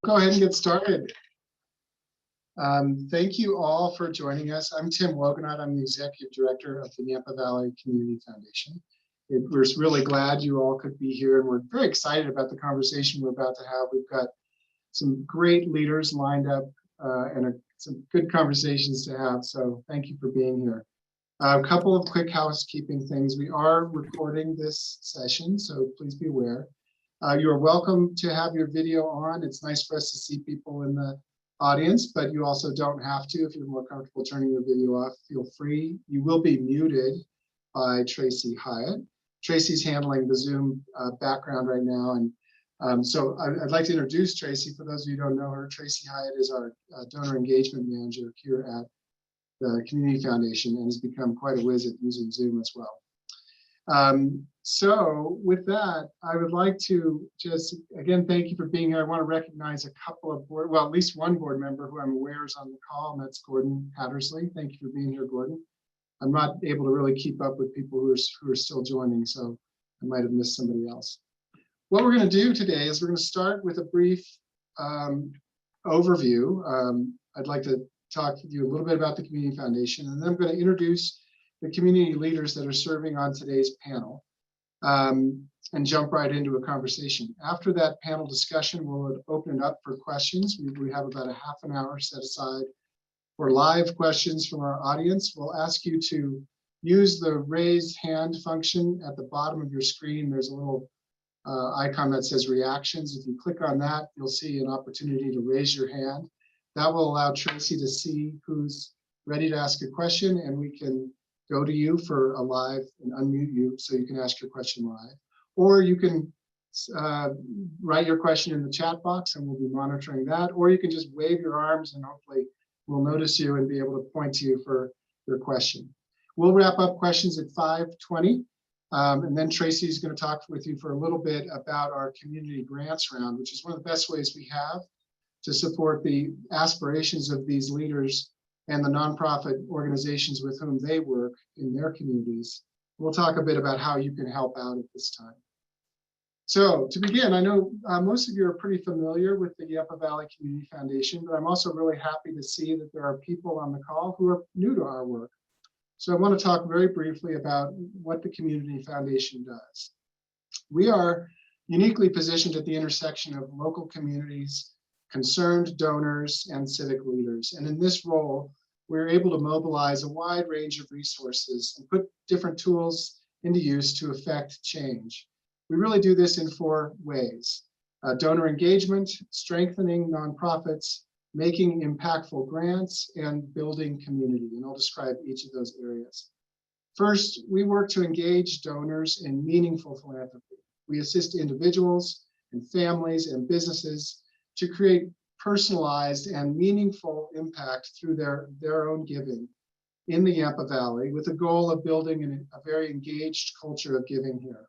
go ahead and get started. Thank you all for joining us. I'm Tim Woganot. I'm the Executive Director of the Yampa Valley Community Foundation. We're really glad you all could be here, and we're very excited about the conversation we're about to have. We've got some great leaders lined up and some good conversations to have, so thank you for being here. A couple of quick housekeeping things. We are recording this session, so please be aware. You are welcome to have your video on. It's nice for us to see people in the audience, but you also don't have to. If you're more comfortable turning your video off, feel free. You will be muted by Tracy Hyatt. Tracy's handling the Zoom background right now, and so I'd like to introduce Tracy. For those of you who don't know her, Tracy Hyatt is our donor engagement manager here at the Community Foundation and has become quite a whiz at using Zoom as well. So with that, I would like to just, again, thank you for being here. I want to recognize a couple of board, well, at least one board member who I'm aware is on the call, and that's Gordon Hattersley. Thank you for being here, Gordon. I'm not able to really keep up with people who are still joining, so I might have missed somebody else. What we're going to do today is we're going to start with a brief overview. I'd like to talk to you a little bit about the Community Foundation, and then I'm going to introduce the community leaders that are serving on today's panel and jump right into a conversation. After that panel discussion, we'll open it up for questions. We have about a half an hour set aside for live questions from our audience. We'll ask you to use the raise hand function at the bottom of your screen. There's a little icon that says reactions. If you click on that, you'll see an opportunity to raise your hand. That will allow Tracy to see who's ready to ask a question, and we can go to you for a live and unmute you so you can ask your question live. Or you can write your question in the chat box and we'll be monitoring that. Or you can just wave your arms and hopefully we'll notice you and be able to point to you for your question. We'll wrap up questions at 5:20. And then Tracy is going to talk with you for a little bit about our community grants round, which is one of the best ways we have to support the aspirations of these leaders and the nonprofit organizations with whom they work in their communities. We'll talk a bit about how you can help out at this time. So to begin, I know most of you are pretty familiar with the Yampa Valley Community Foundation, but I'm also really happy to see that there are people on the call who are new to our work. So I want to talk very briefly about what the Community Foundation does. We are uniquely positioned at the intersection of local communities, concerned donors, and civic leaders. And in this role, we're able to mobilize a wide range of resources and put different tools into use to affect change. We really do this in 4 ways: donor engagement, strengthening nonprofits, making impactful grants, and building community. And I'll describe each of those areas. First, we work to engage donors in meaningful philanthropy. We assist individuals and families and businesses to create personalized and meaningful impact through their own giving in the Yampa Valley, with the goal of building a very engaged culture of giving here.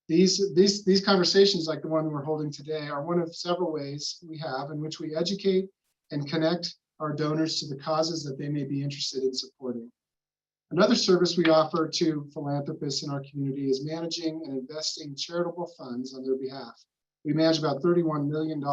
These conversations, like the one we're holding today, are one of several ways we have in which we educate and connect our donors to the causes that they may be interested in supporting. Another service we offer to philanthropists in our community is managing and investing charitable funds on their behalf. We manage about $31 million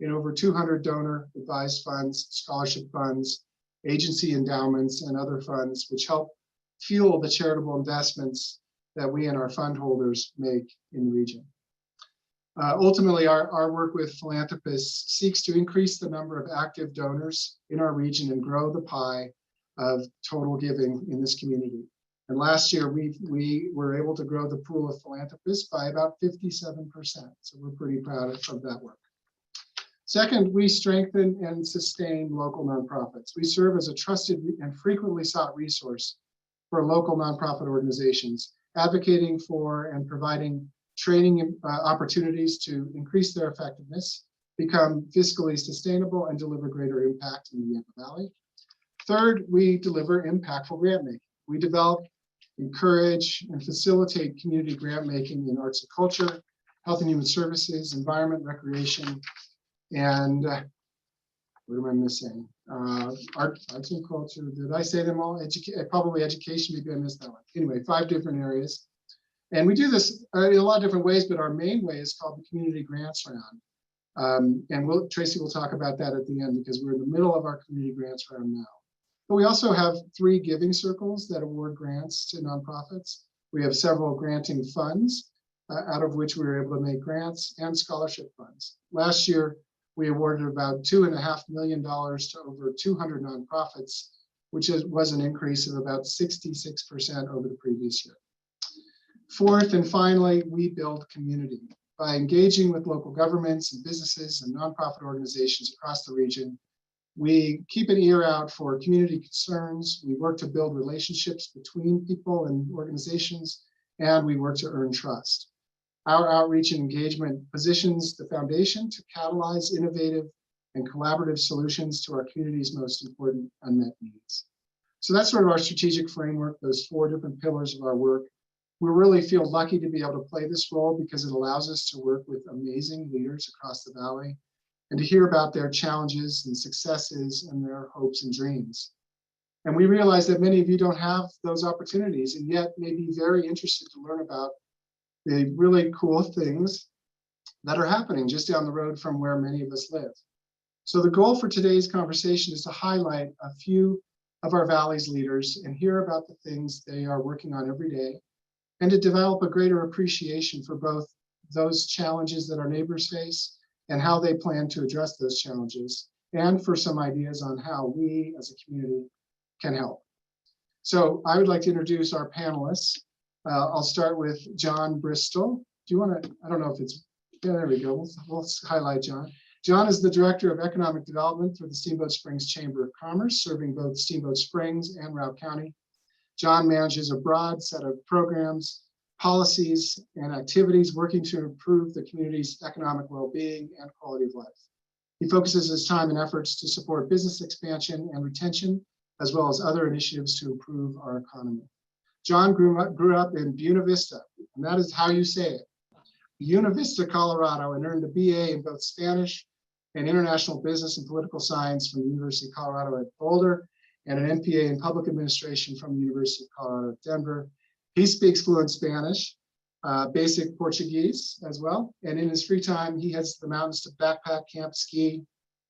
in over 200 donor advised funds, scholarship funds, agency endowments, and other funds, which help fuel the charitable investments that we and our fund holders make in the region. Ultimately, our work with philanthropists seeks to increase the number of active donors in our region and grow the pie of total giving in this community. And last year, we were able to grow the pool of philanthropists by about 57%. So we're pretty proud of that work. Second, we strengthen and sustain local nonprofits. We serve as a trusted and frequently sought resource for local nonprofit organizations, advocating for and providing training opportunities to increase their effectiveness, become fiscally sustainable, and deliver greater impact in the Yampa Valley. Third, we deliver impactful grant making. We develop, encourage, and facilitate community grant making in arts and culture, health and human services, environment, recreation, and what am I missing? Arts and culture. Did I say them all? Probably education. Maybe I missed that one. Anyway, 5 different areas. And we do this in a lot of different ways, but our main way is called the Community Grants Round. And Tracy will talk about that at the end because we're in the middle of our community grants round now. But we also have 3 giving circles that award grants to nonprofits. We have several granting funds, out of which we were able to make grants, and scholarship funds. Last year, we awarded about $2.5 million to over 200 nonprofits, which was an increase of about 66% over the previous year. Fourth, and finally, we build community. By engaging with local governments and businesses and nonprofit organizations across the region, we keep an ear out for community concerns. We work to build relationships between people and organizations, and we work to earn trust. Our outreach and engagement positions the foundation to catalyze innovative and collaborative solutions to our community's most important unmet needs. So that's sort of our strategic framework, those 4 different pillars of our work. We really feel lucky to be able to play this role because it allows us to work with amazing leaders across the valley and to hear about their challenges and successes and their hopes and dreams. And we realize that many of you don't have those opportunities and yet may be very interested to learn about the really cool things that are happening just down the road from where many of us live. So the goal for today's conversation is to highlight a few of our valley's leaders and hear about the things they are working on every day, and to develop a greater appreciation for both those challenges that our neighbors face and how they plan to address those challenges, and for some ideas on how we as a community can help. So I would like to introduce our panelists. I'll start with John Bristol. Do you want to, I don't know if it's, yeah, there we go. We'll highlight John. John is the Director of Economic Development for the Steamboat Springs Chamber of Commerce, serving both Steamboat Springs and Routt County. John manages a broad set of programs, policies, and activities working to improve the community's economic well-being and quality of life. He focuses his time and efforts to support business expansion and retention, as well as other initiatives to improve our economy. John grew up in Buena Vista, and that is how you say it, Buena Vista, Colorado, and earned a BA in both Spanish and International Business and Political Science from the University of Colorado at Boulder, and an MPA in Public Administration from the University of Colorado at Denver. He speaks fluent Spanish, basic Portuguese as well, and in his free time, he heads to the mountains to backpack, camp, ski,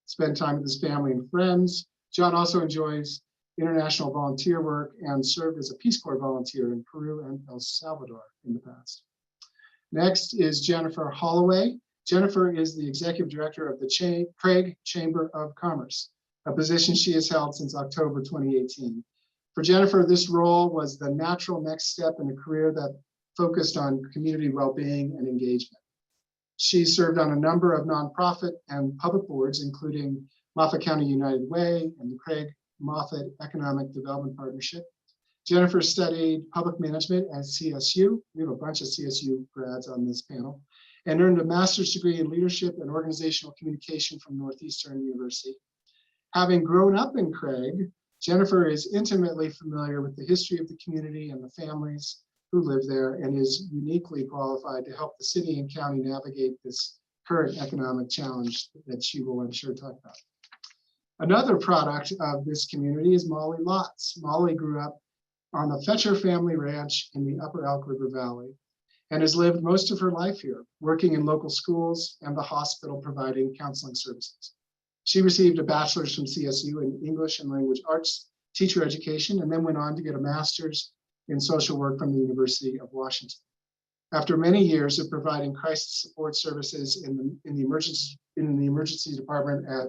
spend time with his family and friends. John also enjoys international volunteer work and served as a Peace Corps volunteer in Peru and El Salvador in the past. Next is Jennifer Holloway. Jennifer is the Executive Director of the Craig Chamber of Commerce, a position she has held since October 2018. For Jennifer, this role was the natural next step in a career that focused on community well-being and engagement. She served on a number of nonprofit and public boards, including Moffat County United Way and the Craig Moffat Economic Development Partnership. Jennifer studied public management at CSU. We have a bunch of CSU grads on this panel, and earned a master's degree in leadership and organizational communication from Northeastern University. Having grown up in Craig, Jennifer is intimately familiar with the history of the community and the families who live there, and is uniquely qualified to help the city and county navigate this current economic challenge that she will, I'm sure, talk about. Another product of this community is Molly Lotz. Molly grew up on the Fetcher family ranch in the Upper Elk River Valley and has lived most of her life here, working in local schools and the hospital providing counseling services. She received a bachelor's from CSU in English and Language Arts teacher education, and then went on to get a master's in social work from the University of Washington. After many years of providing crisis support services in the emergency department at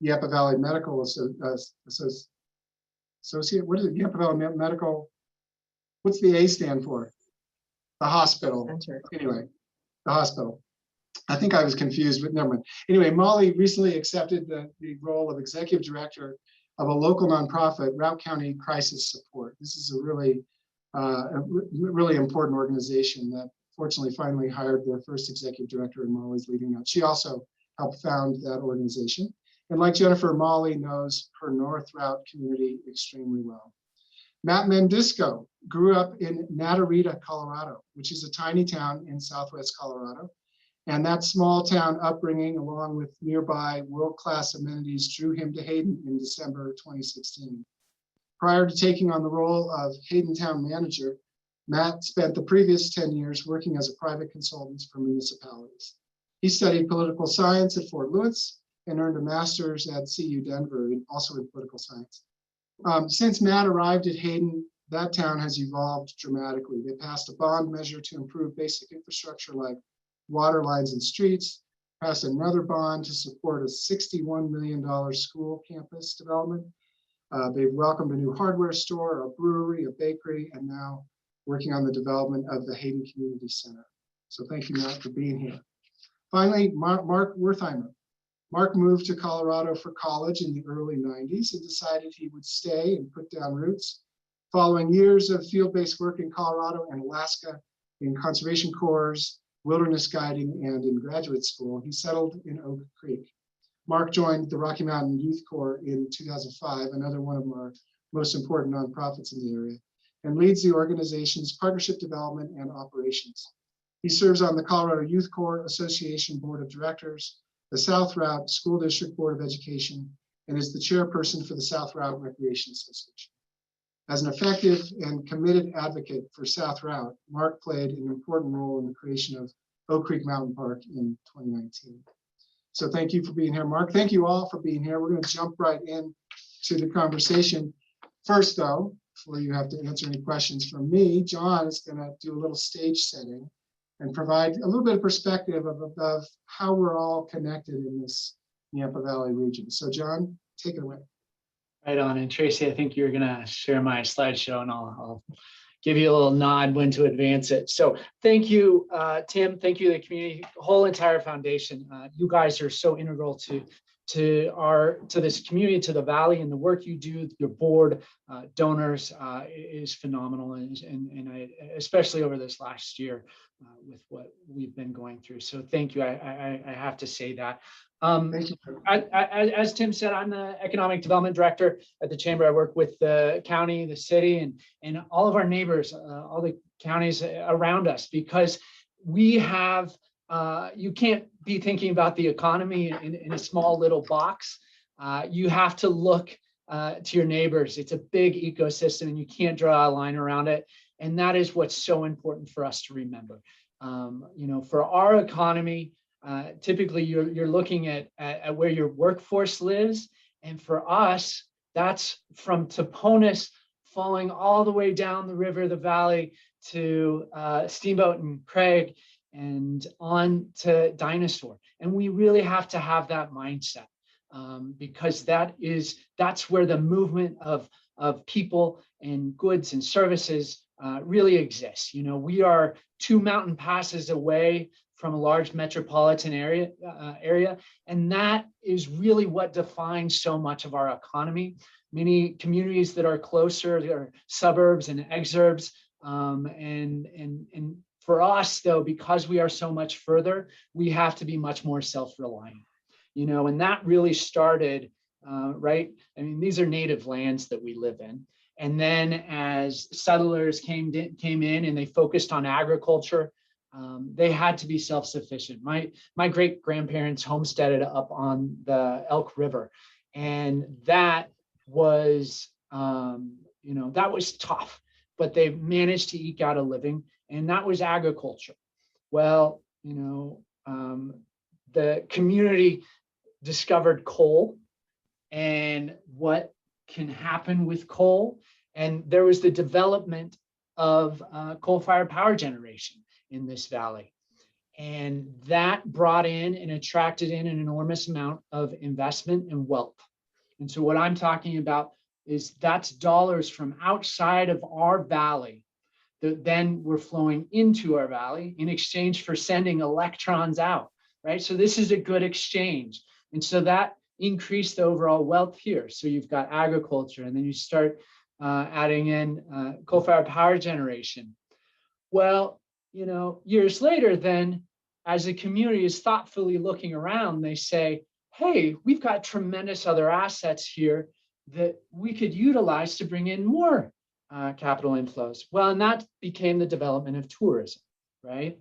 Yampa Valley Medical Associate, what is it? Yampa Valley Medical, what's the A stand for? The hospital. Center. Anyway, the hospital. I think I was confused, but never mind. Anyway, Molly recently accepted the role of executive director of a local nonprofit, Routt County Crisis Support. This is a really important organization that fortunately finally hired their first executive director, and Molly's leading that. She also helped found that organization. And like Jennifer, Molly knows her North Routt community extremely well. Matt Mendisco grew up in Natarita, Colorado, which is a tiny town in Southwest Colorado. And that small town upbringing, along with nearby world-class amenities, drew him to Hayden in December 2016. Prior to taking on the role of Hayden town manager, Matt spent the previous 10 years working as a private consultant for municipalities. He studied political science at Fort Lewis and earned a master's at CU Denver, also in political science. Since Matt arrived at Hayden, that town has evolved dramatically. They passed a bond measure to improve basic infrastructure like water lines and streets, passed another bond to support a $61 million school campus development. They've welcomed a new hardware store, a brewery, a bakery, and now working on the development of the Hayden Community Center. So thank you, Matt, for being here. Finally, Mark Wertheimer. Mark moved to Colorado for college in the early 90s and decided he would stay and put down roots. Following years of field-based work in Colorado and Alaska in conservation corps, wilderness guiding, and in graduate school, he settled in Oak Creek. Mark joined the Rocky Mountain Youth Corps in 2005, another one of our most important nonprofits in the area, and leads the organization's partnership development and operations. He serves on the Colorado Youth Corps Association Board of Directors, the South Routt School District Board of Education, and is the chairperson for the South Routt Recreation Association. As an effective and committed advocate for South Routt, Mark played an important role in the creation of Oak Creek Mountain Park in 2019. So thank you for being here, Mark. Thank you all for being here. We're going to jump right in to the conversation. First, though, before you have to answer any questions from me, John is going to do a little stage setting and provide a little bit of perspective of how we're all connected in this Yampa Valley region. So John, take it away. Right on. And Tracy, I think you're going to share my slideshow and I'll give you a little nod when to advance it. So thank you, Tim. Thank you, the community, the whole entire foundation. You guys are so integral to this community, to the Valley, and the work you do. Your board, donors is phenomenal, and I, especially over this last year with what we've been going through. So thank you. I have to say that. Thank you. As Tim said, I'm the economic development director at the chamber. I work with the county, the city, and all of our neighbors, all the counties around us, because we have. You can't be thinking about the economy in a small little box. You have to look to your neighbors. It's a big ecosystem and you can't draw a line around it. And that is what's so important for us to remember. For our economy, typically you're looking at where your workforce lives. And for us, that's from Toponis falling all the way down the river, the valley, to Steamboat and Craig, and on to Dinosaur. And we really have to have that mindset because that's where the movement of people and goods and services really exists. We are 2 mountain passes away from a large metropolitan area, and that is really what defines so much of our economy. Many communities that are closer, there are suburbs and exurbs, and for us, though, because we are so much further, we have to be much more self-reliant, and that really started, right? I mean, these are native lands that we live in. And then as settlers came in and they focused on agriculture, they had to be self-sufficient. My great-grandparents homesteaded up on the Elk River, and that was, that was tough, but they managed to eke out a living. And that was agriculture. Well, the community discovered coal and what can happen with coal. And there was the development of coal-fired power generation in this valley. And that brought in and attracted in an enormous amount of investment and wealth. And so what I'm talking about is that's dollars from outside of our valley that then were flowing into our valley in exchange for sending electrons out, right? So this is a good exchange. And so that increased the overall wealth here. So you've got agriculture, and then you start adding in coal-fired power generation. Well, years later, then, as the community is thoughtfully looking around, they say, hey, we've got tremendous other assets here that we could utilize to bring in more capital inflows. Well, and that became the development of tourism, right?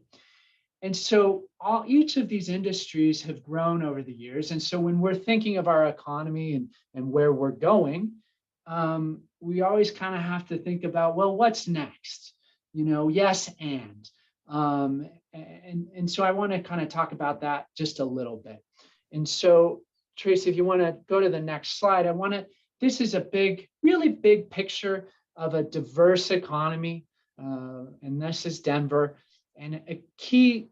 And so each of these industries have grown over the years. And so when we're thinking of our economy and where we're going, we always kind of have to think about, well, what's next? Yes, and And so I want to kind of talk about that just a little bit. And so, Tracy, if you want to go to the next slide, this is a really big picture of a diverse economy. And this is Denver. And a key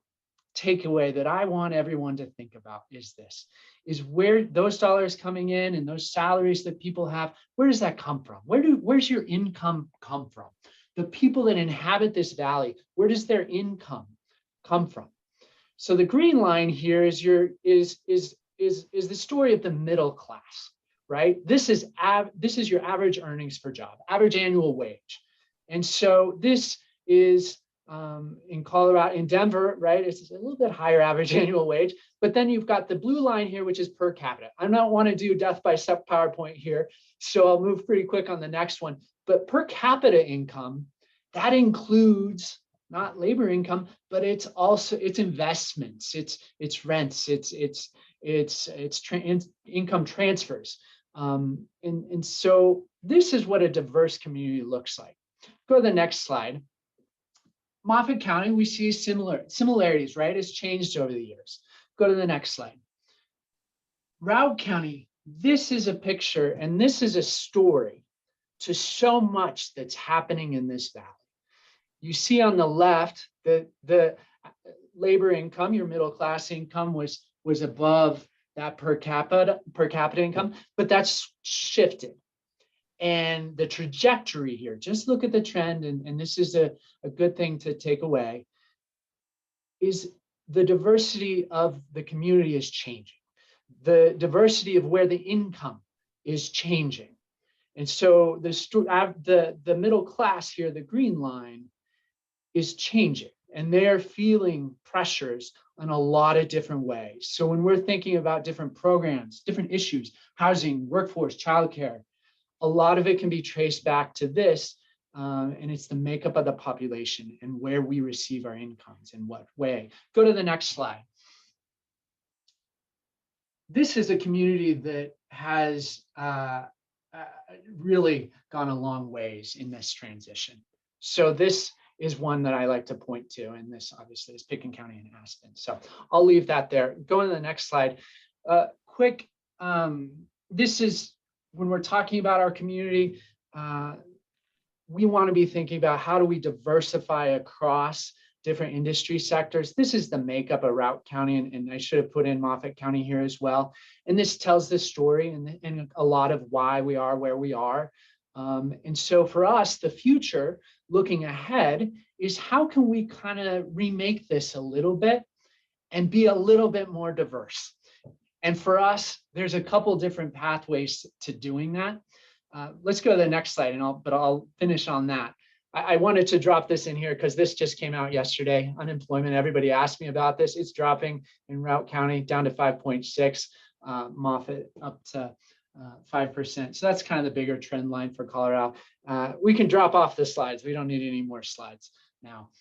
takeaway that I want everyone to think about is where those dollars coming in and those salaries that people have, where does that come from? Where's your income come from? The people that inhabit this valley, where does their income come from? So the green line here is the story of the middle class, right? This is your average earnings per job, average annual wage. And so this is in Colorado, in Denver, right? It's a little bit higher average annual wage, but then you've got the blue line here, which is per capita. I don't want to do death by step PowerPoint here, so I'll move pretty quick on the next one. But per capita income, that includes not labor income, but it's also investments, it's rents, it's income transfers. And so this is what a diverse community looks like. Go to the next slide. Moffat County, we see similarities, right? It's changed over the years. Go to the next slide. Routt County, this is a picture and this is a story to so much that's happening in this valley. You see on the left, the labor income, your middle class income was above that per capita income, but that's shifted. And the trajectory here, just look at the trend, and this is a good thing to take away, is the diversity of the community is changing. The diversity of where the income is changing. And so the middle class here, the green line, is changing, and they're feeling pressures in a lot of different ways. So when we're thinking about different programs, different issues, housing, workforce, childcare, a lot of it can be traced back to this, and it's the makeup of the population and where we receive our incomes in what way. Go to the next slide. This is a community that has really gone a long ways in this transition. So this is one that I like to point to, and this obviously is Pickens County and Aspen. So I'll leave that there. Go to the next slide. Quick, this is when we're talking about our community, we want to be thinking about how do we diversify across different industry sectors. This is the makeup of Routt County, and I should have put in Moffat County here as well. And this tells the story and a lot of why we are where we are. And so for us, the future, looking ahead, is how can we kind of remake this a little bit and be a little bit more diverse? And for us, there's a couple different pathways to doing that. Let's go to the next slide, but I'll finish on that. I wanted to drop this in here because this just came out yesterday. Unemployment, everybody asked me about this. It's dropping in Routt County down to 5.6, Moffat up to 5%. So that's kind of the bigger trend line for Colorado. We can drop off the slides. We don't need any more slides now.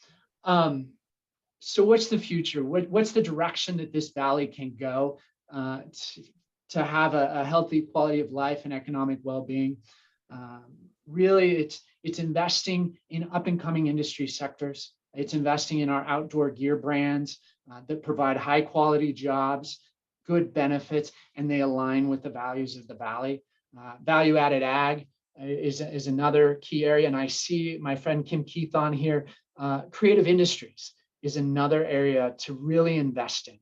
So what's the future? What's the direction that this valley can go to have a healthy quality of life and economic well-being? Really, it's investing in up and coming industry sectors. It's investing in our outdoor gear brands that provide high quality jobs, good benefits, and they align with the values of the valley. Value added ag is another key area. And I see my friend Kim Keith on here. Creative industries is another area to really invest in.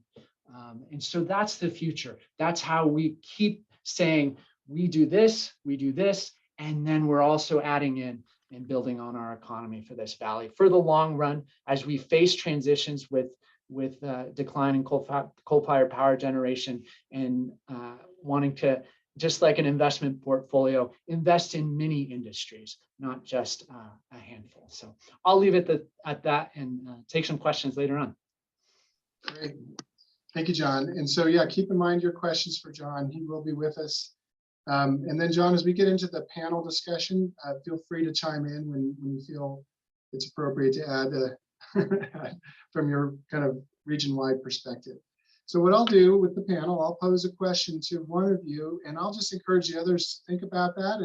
And so that's the future. That's how we keep saying, we do this, and then we're also adding in and building on our economy for this valley for the long run as we face transitions with decline in coal-fired power generation and wanting to, just like an investment portfolio, invest in many industries, not just a handful. So I'll leave it at that and take some questions later on. Great. Thank you, John. And so, yeah, keep in mind your questions for John. He will be with us. And then, John, as we get into the panel discussion, feel free to chime in when you feel it's appropriate to add from your kind of region-wide perspective. So what I'll do with the panel, I'll pose a question to one of you, and I'll just encourage the others to think about that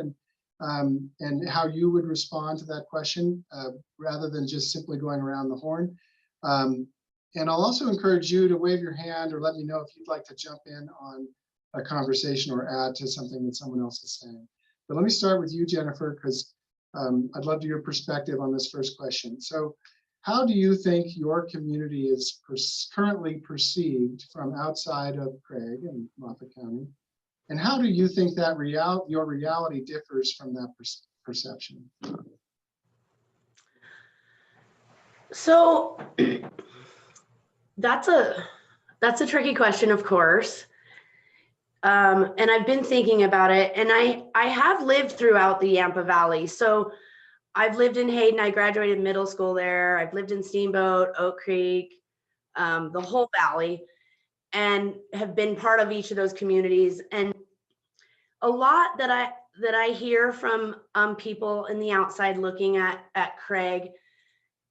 and how you would respond to that question rather than just simply going around the horn. And I'll also encourage you to wave your hand or let me know if you'd like to jump in on a conversation or add to something that someone else is saying. But let me start with you, Jennifer, because I'd love your perspective on this first question. So how do you think your community is currently perceived from outside of Craig and Moffat County? And how do you think that your reality differs from that perception? So that's a tricky question, of course. And I've been thinking about it, and I have lived throughout the Yampa Valley. So I've lived in Hayden. I graduated middle school there. I've lived in Steamboat, Oak Creek, the whole valley, and have been part of each of those communities. And a lot that I hear from people in the outside looking at Craig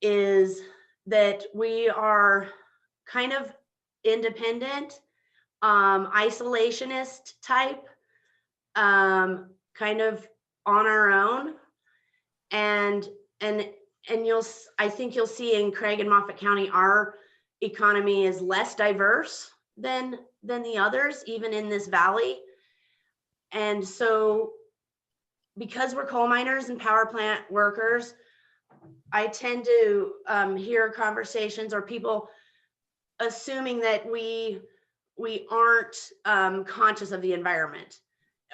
is that we are kind of independent, isolationist type, kind of on our own. And I think you'll see in Craig and Moffat County, our economy is less diverse than the others, even in this valley. And so because we're coal miners and power plant workers, I tend to hear conversations or people assuming that we aren't conscious of the environment,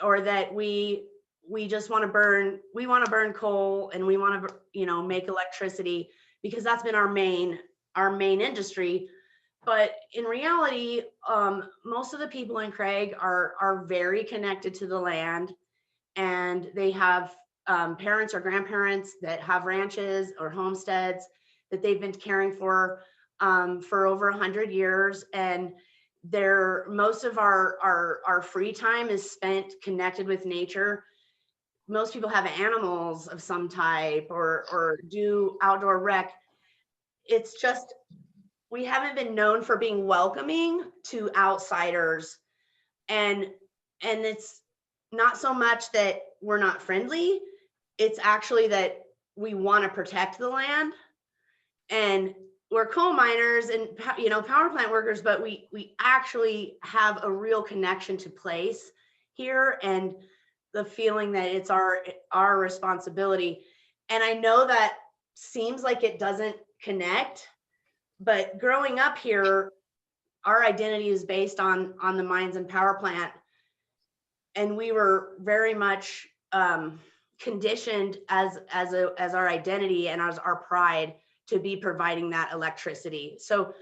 or that we just want to burn coal, and we want to make electricity because that's been our main industry. But in reality, most of the people in Craig are very connected to the land, and they have parents or grandparents that have ranches or homesteads that they've been caring for over 100 years. And most of our free time is spent connected with nature. Most people have animals of some type or do outdoor rec. It's just, we haven't been known for being welcoming to outsiders. And it's not so much that we're not friendly, it's actually that we want to protect the land. And we're coal miners and power plant workers, but we actually have a real connection to place here, and the feeling that it's our responsibility. And I know that seems like it doesn't connect, but growing up here, our identity is based on the mines and power plant. And we were very much conditioned as our identity and as our pride to be providing that electricity. So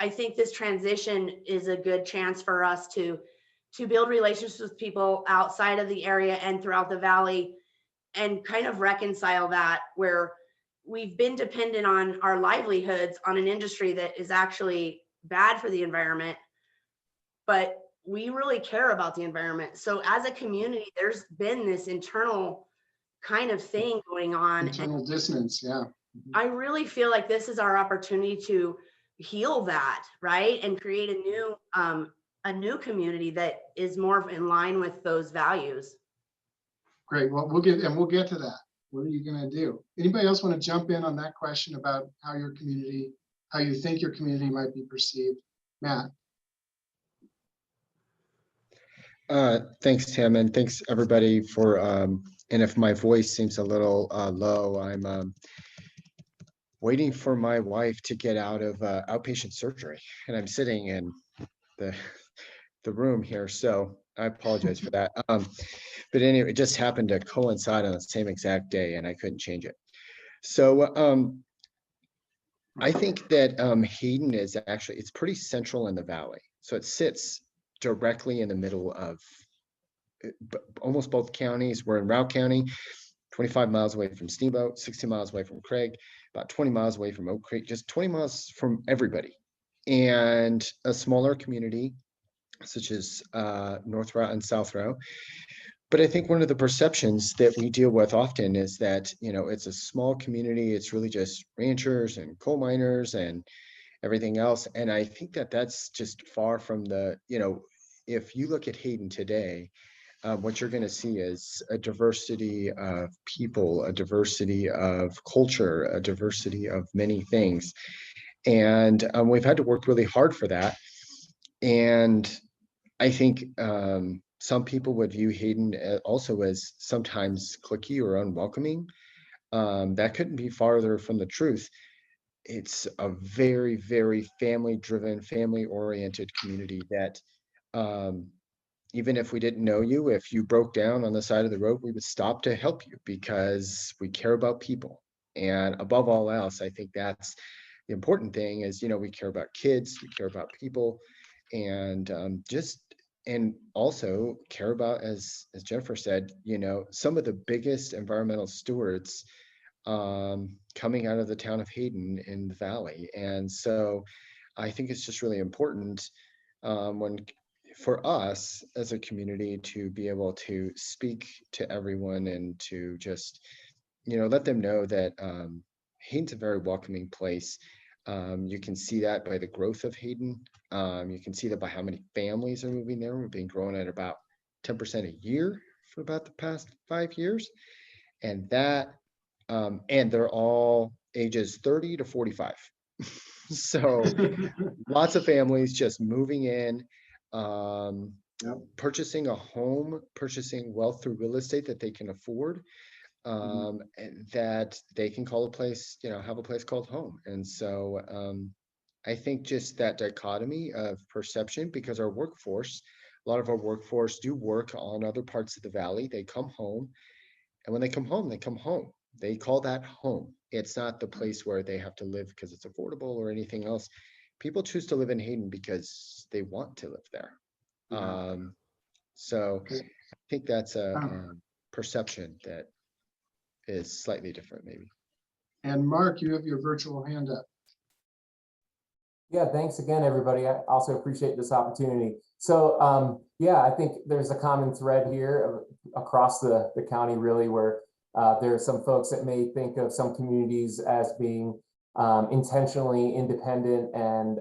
I think this transition is a good chance for us to build relationships with people outside of the area and throughout the valley, and kind of reconcile that, where we've been dependent on our livelihoods on an industry that is actually bad for the environment, but we really care about the environment. So as a community, there's been this internal kind of thing going on. Internal dissonance, yeah. I really feel like this is our opportunity to heal that, right? And create a new community that is more in line with those values. Great. Well, we'll get to that. What are you going to do? Anybody else want to jump in on that question about how you think your community might be perceived? Matt. Thanks, Tim, and thanks everybody for, and if my voice seems a little low, I'm waiting for my wife to get out of outpatient surgery, and I'm sitting in the room here, so I apologize for that. But anyway, it just happened to coincide on the same exact day, and I couldn't change it. So I think that Hayden is actually, it's pretty central in the valley. So it sits directly in the middle of almost both counties. We're in Routt County, 25 miles away from Steamboat, 60 miles away from Craig, about 20 miles away from Oak Creek, just 20 miles from everybody. And a smaller community such as North Routt and South Routt. But I think one of the perceptions that we deal with often is that, it's a small community. It's really just ranchers and coal miners and everything else. And I think that that's just far from if you look at Hayden today, what you're going to see is a diversity of people, a diversity of culture, a diversity of many things. And we've had to work really hard for that. And I think some people would view Hayden also as sometimes cliquey or unwelcoming. That couldn't be farther from the truth. It's a very, very family-driven, family-oriented community that even if we didn't know you, if you broke down on the side of the road, we would stop to help you because we care about people. And above all else, I think that's the important thing is, we care about kids, we care about people, and and also care about, as Jennifer said, some of the biggest environmental stewards coming out of the town of Hayden in the valley. And so I think it's just really important for us as a community to be able to speak to everyone and to just, let them know that Hayden's a very welcoming place. You can see that by the growth of Hayden. You can see that by how many families are moving there. We've been growing at about 10% a year for about the past 5 years. And that, and they're all ages 30 to 45. So lots of families just moving in, purchasing a home, purchasing wealth through real estate that they can afford, and that they can call a place, have a place called home. And so I think just that dichotomy of perception, because a lot of our workforce do work on other parts of the valley. They come home, and when they come home, they come home. They call that home. It's not the place where they have to live because it's affordable or anything else. People choose to live in Hayden because they want to live there. So I think that's a perception that is slightly different, maybe. And Mark, you have your virtual hand up. Yeah, thanks again, everybody. I also appreciate this opportunity. So yeah, I think there's a common thread here across the county, really, where there are some folks that may think of some communities as being intentionally independent and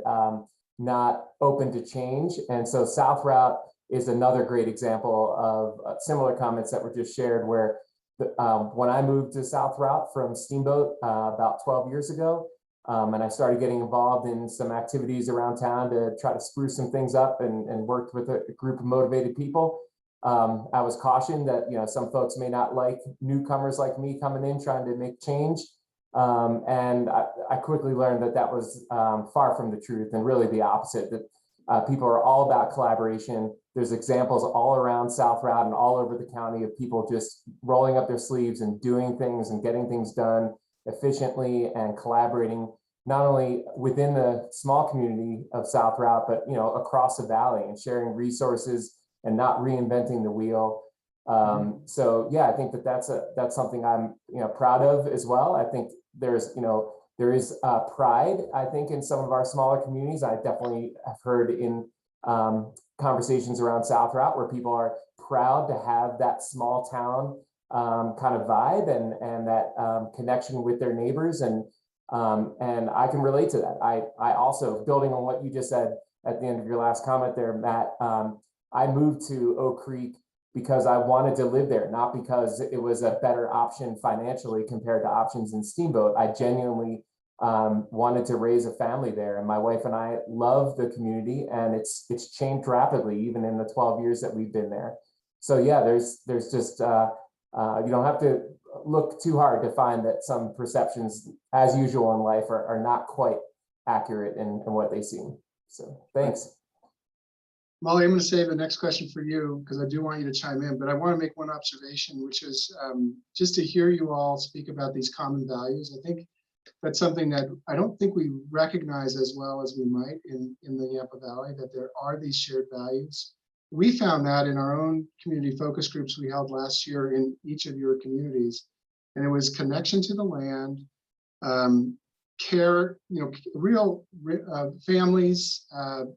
not open to change. And so South Routt is another great example of similar comments that were just shared, where when I moved to South Routt from Steamboat about 12 years ago, and I started getting involved in some activities around town to try to spruce some things up and worked with a group of motivated people. I was cautioned that some folks may not like newcomers like me coming in trying to make change, and I quickly learned that that was far from the truth, and really the opposite. That people are all about collaboration. There's examples all around South Routt and all over the county of people just rolling up their sleeves and doing things and getting things done efficiently and collaborating, not only within the small community of South Routt, but across the valley, and sharing resources and not reinventing the wheel. So yeah, I think that's something I'm proud of as well. I think there is pride, I think, in some of our smaller communities. I definitely have heard in conversations around South Routt where people are proud to have that small town kind of vibe and that connection with their neighbors, and I can relate to that. I also, building on what you just said at the end of your last comment there, Matt, I moved to Oak Creek because I wanted to live there, not because it was a better option financially compared to options in Steamboat. I genuinely wanted to raise a family there, and my wife and I love the community, and it's changed rapidly even in the 12 years that we've been there. So yeah, there's just you don't have to look too hard to find that some perceptions, as usual in life, are not quite accurate in what they seem. So thanks. Molly, I'm going to save the next question for you because I do want you to chime in, but I want to make one observation, which is just to hear you all speak about these common values. I think that's something that I don't think we recognize as well as we might in the Yampa Valley, that there are these shared values. We found that in our own community focus groups we held last year in each of your communities, and it was connection to the land, care, real families,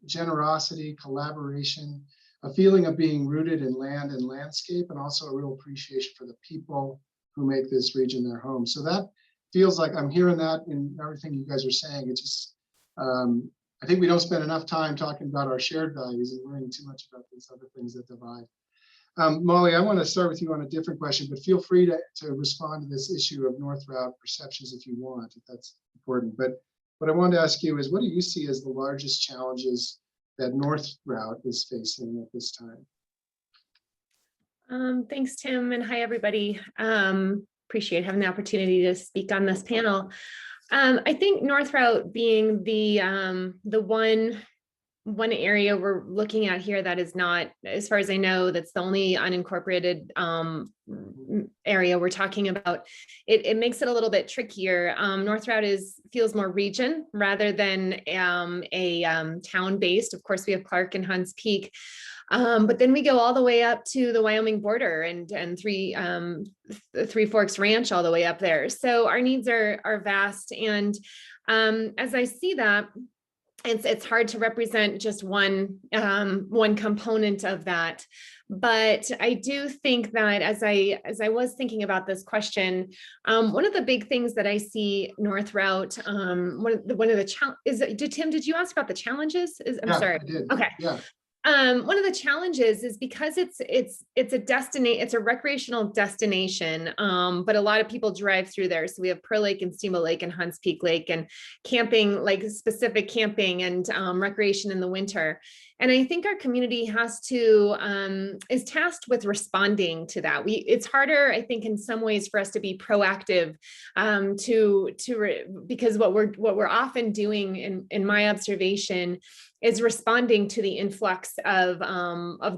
generosity, collaboration, a feeling of being rooted in land and landscape, and also a real appreciation for the people who make this region their home. So that feels like I'm hearing that in everything you guys are saying. It's just, I think we don't spend enough time talking about our shared values and learning too much about these other things that divide. Molly, I want to start with you on a different question, but feel free to respond to this issue of North Routt perceptions if you want, if that's important. But What I wanted to ask you is, what do you see as the largest challenges that North Routt is facing at this time? Thanks, Tim, and hi, everybody. Appreciate having the opportunity to speak on this panel. I think North Routt being the one area we're looking at here that is not, as far as I know, that's the only unincorporated area we're talking about. It makes it a little bit trickier. North Routt feels more region rather than a town-based. Of course, we have Clark and Hunts Peak. But then we go all the way up to the Wyoming border and Three Forks Ranch all the way up there. So our needs are vast. And as I see that, it's hard to represent just one component of that. But I do think that as I was thinking about this question, one of the big things that I see North Routt, one of the challenges, Tim, did you ask about the challenges? I'm sorry. I did. Okay. Yeah. One of the challenges is because it's a recreational destination, but a lot of people drive through there. So we have Pearl Lake and Steamboat Lake and Hunts Peak Lake and camping, like specific camping and recreation in the winter. And I think our community is tasked with responding to that. It's harder, I think, in some ways for us to be proactive because what we're often doing in my observation is responding to the influx of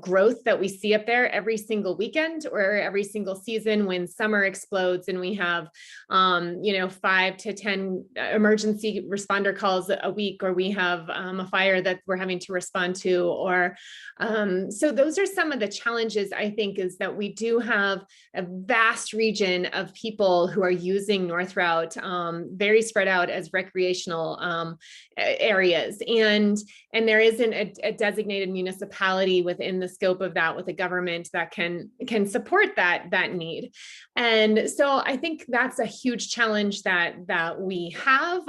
growth that we see up there every single weekend or every single season when summer explodes and we have 5 to 10 emergency responder calls a week, or we have a fire that we're having to respond to, or so those are some of the challenges, I think, is that we do have a vast region of people who are using North Routt, very spread out as recreational areas, and there isn't a designated municipality within the scope of that with a government that can support that need. And so I think that's a huge challenge that we have.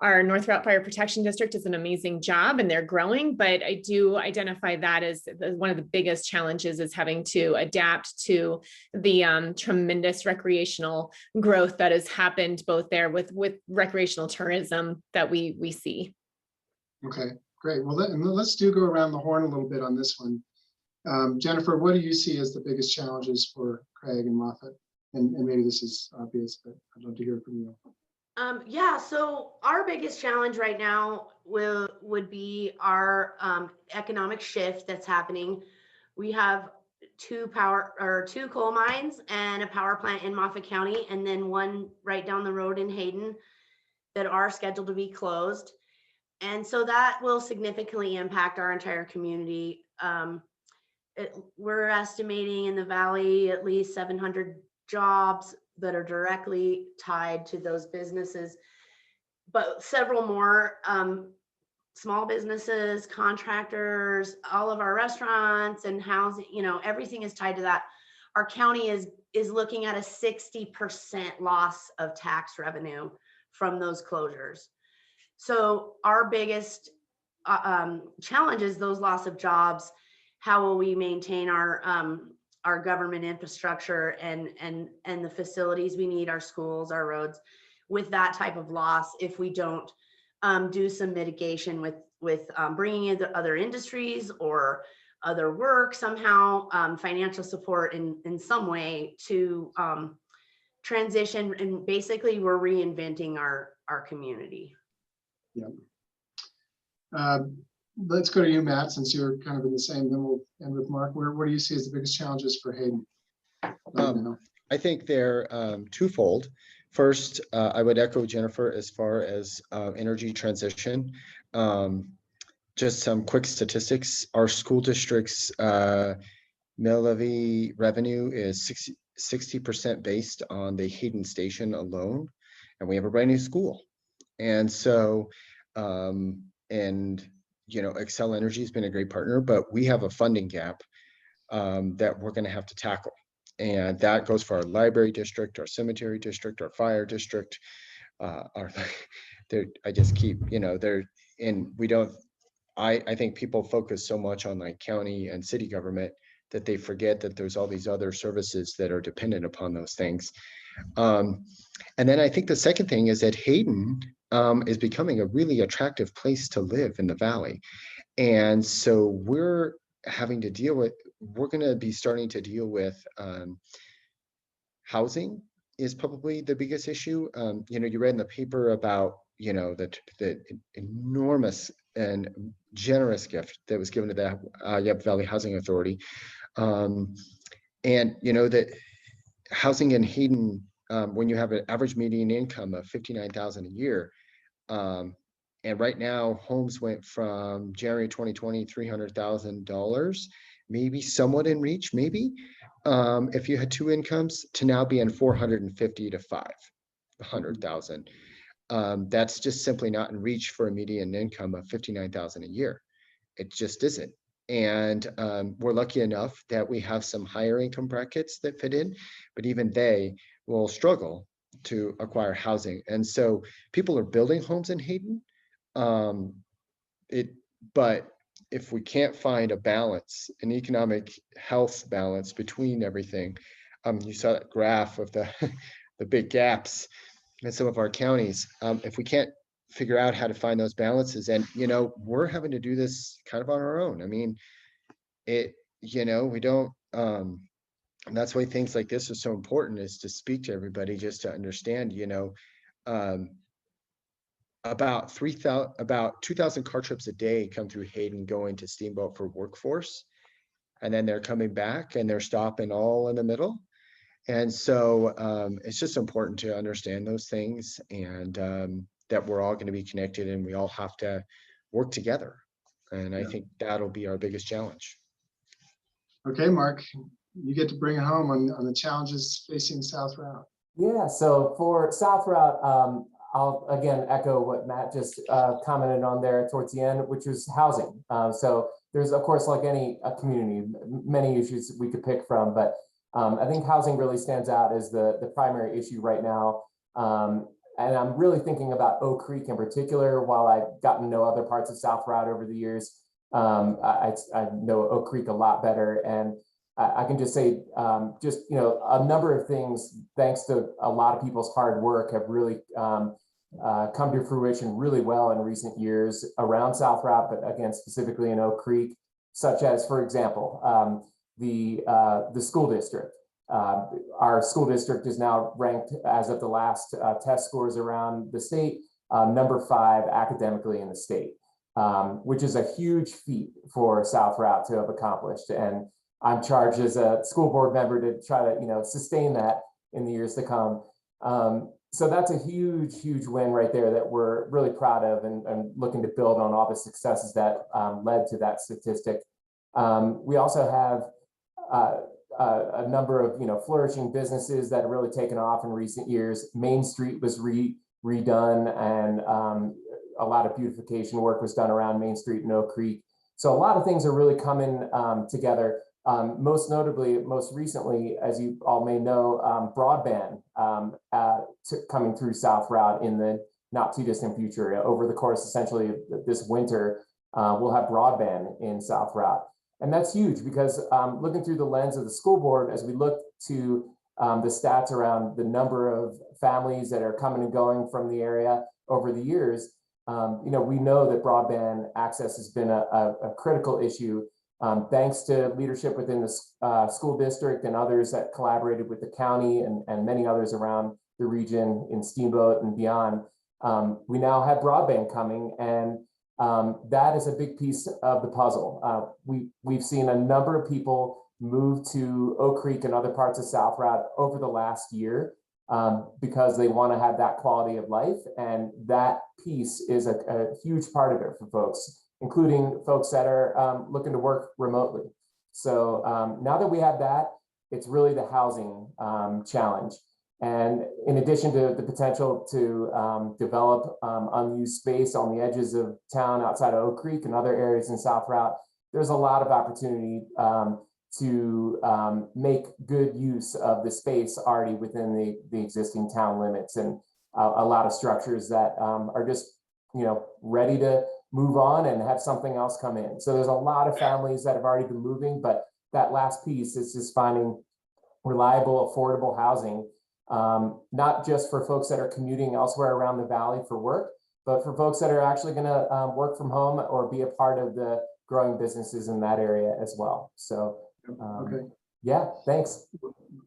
Our North Routt Fire Protection District does an amazing job and they're growing, but I do identify that as one of the biggest challenges is having to adapt to the tremendous recreational growth that has happened both there with recreational tourism that we see. Okay, great. Well, let's go around the horn a little bit on this one. Jennifer, what do you see as the biggest challenges for Craig and Moffett? And maybe this is obvious, but I'd love to hear from you. Yeah, so our biggest challenge right now would be our economic shift that's happening. We have two coal mines and a power plant in Moffett County, and then one right down the road in Hayden that are scheduled to be closed. And so that will significantly impact our entire community. We're estimating in the Valley at least 700 jobs that are directly tied to those businesses, but several more small businesses, contractors, all of our restaurants and housing, everything is tied to that. Our county is looking at a 60% loss of tax revenue from those closures. So our biggest challenge is those loss of jobs. How will we maintain our government infrastructure and the facilities we need, our schools, our roads, with that type of loss if we don't do some mitigation with bringing in other industries or other work somehow, financial support in some way to transition. And basically we're reinventing our community. Yeah. Let's go to you, Matt, since you're kind of in the same, then we'll end with Mark. What do you see as the biggest challenges for Hayden? I think they're twofold. First, I would echo Jennifer as far as energy transition. Just some quick statistics. Our school district's mill levy revenue is 60% based on the Hayden station alone, and we have a brand new school. And so, Xcel Energy has been a great partner, but we have a funding gap that we're going to have to tackle. And that goes for our library district, our cemetery district, our fire district. I just keep, I think people focus so much on like county and city government that they forget that there's all these other services that are dependent upon those things. And then I think the second thing is that Hayden is becoming a really attractive place to live in the valley. And so we're going to be starting to deal with housing is probably the biggest issue. You read in the paper about, the enormous and generous gift that was given to the Yampa Valley Housing Authority. And that housing in Hayden, when you have an average median income of $59,000 a year, and right now homes went from January 2020, $300,000, maybe somewhat in reach, maybe, if you had two incomes, to now be in 450 to 500,000. That's just simply not in reach for a median income of $59,000 a year. It just isn't. And we're lucky enough that we have some higher income brackets that fit in, but even they will struggle to acquire housing. And so people are building homes in Hayden. But if we can't find a balance, an economic health balance between everything, you saw that graph of the the big gaps in some of our counties. If we can't figure out how to find those balances, and we're having to do this kind of on our own. I mean, we don't, and that's why things like this are so important, is to speak to everybody just to understand, about 2,000 car trips a day come through Hayden going to Steamboat for workforce, and then they're coming back and they're stopping all in the middle. And so it's just important to understand those things, and that we're all going to be connected and we all have to work together. And I think that'll be our biggest challenge. Okay, Mark, you get to bring it home on the challenges facing South Routt. Yeah, so for South Routt, I'll again echo what Matt just commented on there towards the end, which is housing. So there's, of course, like any community, many issues we could pick from, but I think housing really stands out as the primary issue right now. And I'm really thinking about Oak Creek in particular. While I've gotten to know other parts of South Routt over the years, I know Oak Creek a lot better. And I can just say, a number of things, thanks to a lot of people's hard work, have really come to fruition really well in recent years around South Routt, but again, specifically in Oak Creek, such as, for example, the school district. Our school district is now ranked, as of the last test scores around the state, number 5 academically in the state, which is a huge feat for South Routt to have accomplished. And I'm charged as a school board member to try to, sustain that in the years to come. So that's a huge, huge win right there that we're really proud of, and looking to build on all the successes that led to that statistic. We also have a number of flourishing businesses that have really taken off in recent years. Main Street was redone, and a lot of beautification work was done around Main Street in Oak Creek. So a lot of things are really coming together. Most notably, most recently, as you all may know, broadband coming through South Routt in the not too distant future. Over the course, essentially, of this winter, we'll have broadband in South Routt. And that's huge because looking through the lens of the school board, as we look to the stats around the number of families that are coming and going from the area over the years, we know that broadband access has been a critical issue. Thanks to leadership within the school district and others that collaborated with the county and many others around the region in Steamboat and beyond, we now have broadband coming, and that is a big piece of the puzzle. We've seen a number of people move to Oak Creek and other parts of South Routt over the last year because they want to have that quality of life, and that piece is a huge part of it for folks, including folks that are looking to work remotely. So now that we have that, it's really the housing challenge. And in addition to the potential to develop unused space on the edges of town outside of Oak Creek and other areas in South Routt, there's a lot of opportunity to make good use of the space already within the existing town limits, and a lot of structures that are just ready to move on and have something else come in. So there's a lot of families that have already been moving, but that last piece is just finding reliable, affordable housing, not just for folks that are commuting elsewhere around the valley for work, but for folks that are actually going to work from home or be a part of the growing businesses in that area as well. So, Okay, yeah, thanks.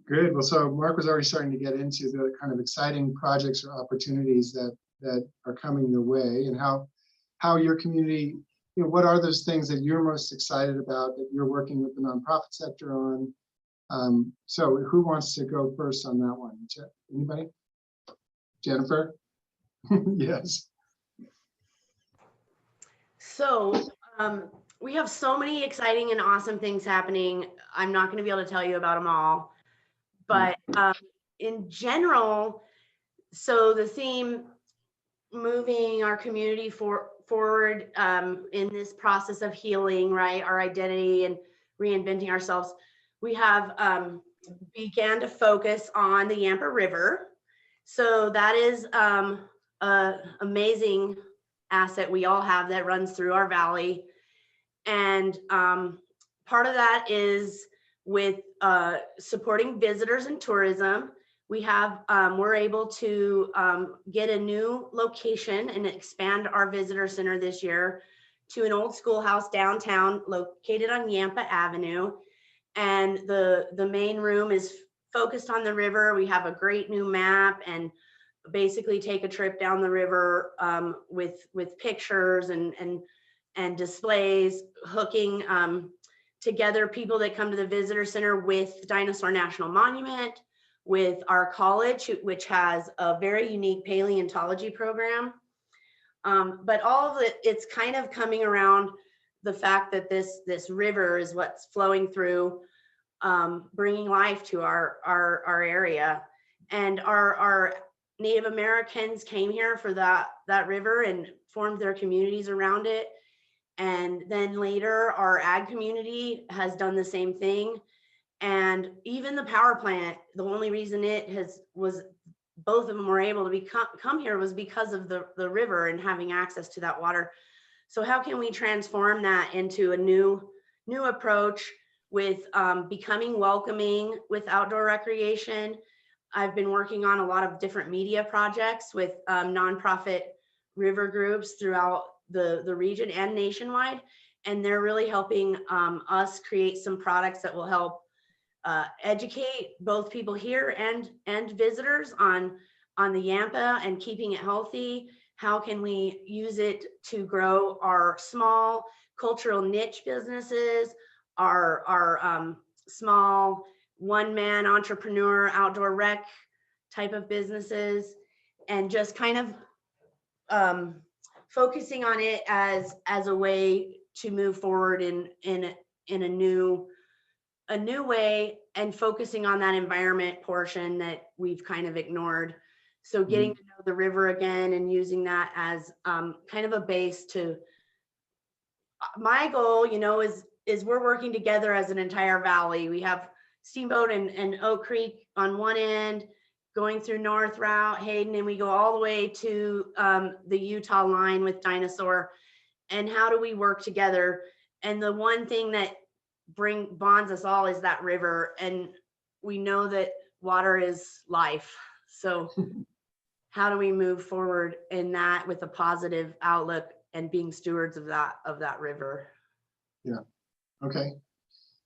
good. Well, so Mark was already starting to get into the kind of exciting projects or opportunities that are coming your way, and how your community, what are those things that you're most excited about that you're working with the nonprofit sector on? So who wants to go first on that one? Anybody? Jennifer? Yes. So we have so many exciting and awesome things happening. I'm not going to be able to tell you about them all, but in general, so the theme, moving our community forward in this process of healing, right, our identity and reinventing ourselves, we have began to focus on the Yampa River. So that is an amazing asset we all have that runs through our valley. And part of that is with supporting visitors and tourism. We have, we're able to get a new location and expand our visitor center this year to an old schoolhouse downtown located on Yampa Avenue. And the main room is focused on the river. We have a great new map and basically take a trip down the river with pictures and displays, hooking together people that come to the visitor center with Dinosaur National Monument, with our college, which has a very unique paleontology program. But all of it's kind of coming around the fact that this river is what's flowing through, bringing life to our area. And our Native Americans came here for that river and formed their communities around it. And then later our ag community has done the same thing. And even the power plant, the only reason was both of them were able to come here was because of the river and having access to that water. So how can we transform that into a new approach with becoming welcoming with outdoor recreation? I've been working on a lot of different media projects with nonprofit river groups throughout the region and nationwide. And they're really helping us create some products that will help educate both people here and visitors on the Yampa and keeping it healthy. How can we use it to grow our small cultural niche businesses, our small one-man entrepreneur outdoor rec type of businesses, and just kind of focusing on it as a way to move forward in a new way, and focusing on that environment portion that we've kind of ignored. So getting to know the river again and using that as kind of a base to, my goal, is we're working together as an entire valley. We have Steamboat and Oak Creek on one end, going through North Routt, Hayden, and we go all the way to the Utah line with Dinosaur. And how do we work together? And the one thing that bonds us all is that river, and we know that water is life. So how do we move forward in that with a positive outlook and being stewards of that river? Yeah. Okay.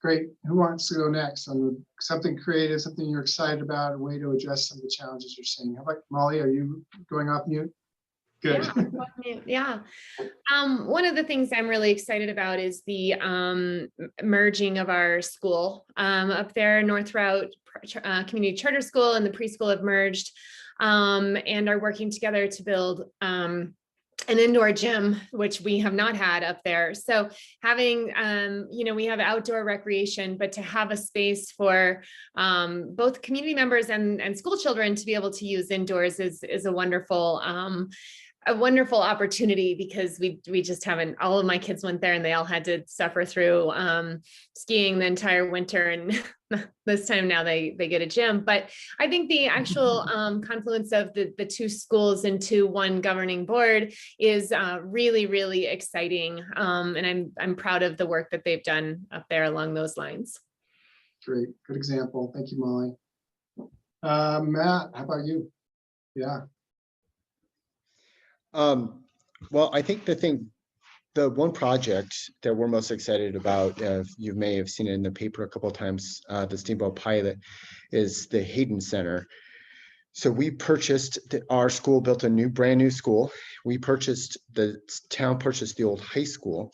Great. Who wants to go next on something creative, something you're excited about, a way to address some of the challenges you're seeing? How about Molly? Are you going off mute? Good. Yeah. One of the things I'm really excited about is the merging of our school up there. North Routt Community Charter School and the preschool have merged and are working together to build an indoor gym, which we have not had up there. So having, we have outdoor recreation, but to have a space for both community members and school children to be able to use indoors is a wonderful opportunity, because we just haven't. All of my kids went there and they all had to suffer through skiing the entire winter, and this time now they get a gym. But I think the actual confluence of the two schools into one governing board is really, really exciting, and I'm proud of the work that they've done up there along those lines. Great, good example. Thank you, Molly. Matt, how about you? Yeah. Well, I think the one project that we're most excited about, you may have seen it in the paper a couple of times, the Steamboat pilot, is the Hayden Center. So we purchased, our school built a brand new school. The town purchased the old high school,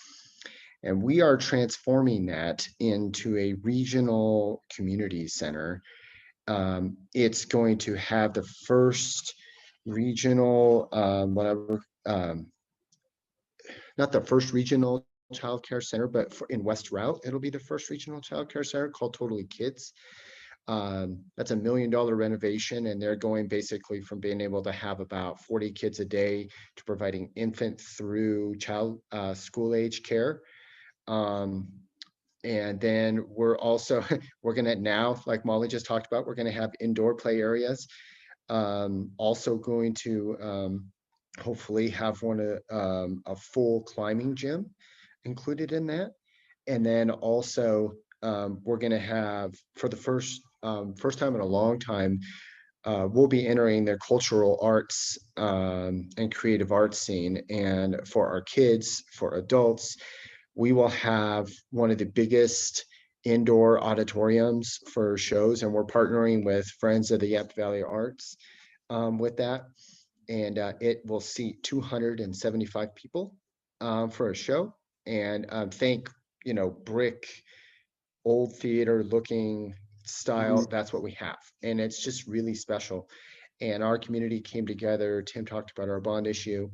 and we are transforming that into a regional community center. It's going to have the first regional, not the first regional childcare center, but in West Routt, it'll be the first regional childcare center called Totally Kids. That's $1 million renovation, and they're going basically from being able to have about 40 kids a day to providing infant through child school age care. And then we're also, we're gonna now, like Molly just talked about, we're gonna have indoor play areas. Also going to hopefully have a full climbing gym included in that. And then also we're gonna have, for the first time in a long time, we'll be entering the cultural arts and creative arts scene. And for our kids, for adults, we will have one of the biggest indoor auditoriums for shows, and we're partnering with Friends of the Yampa Valley Arts with that. And it will seat 275 people for a show. And think, brick, old theater looking style, that's what we have. And it's just really special. And our community came together. Tim talked about our bond issue.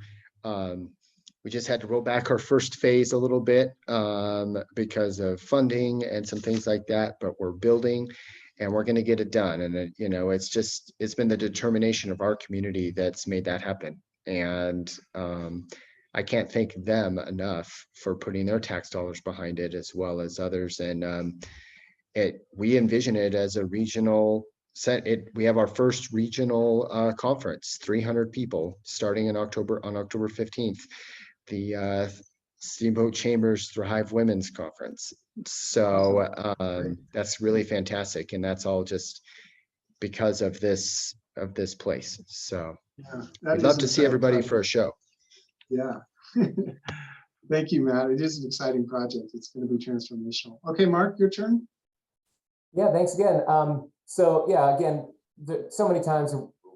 We just had to roll back our first phase a little bit because of funding and some things like that, but we're building and we're going to get it done. And it's been the determination of our community that's made that happen. And I can't thank them enough for putting their tax dollars behind it, as well as others. And we envision it as a regional set. We have our first regional conference, 300 people, starting on October 15th. The Steamboat Chambers Thrive Women's Conference. So that's really fantastic, and that's all just because of this place. So yeah, we'd love to see everybody for a show. Yeah. Thank you, Matt. It is an exciting project. It's going to be transformational. Okay, Mark, your turn. Yeah, thanks again. So yeah, again, so many times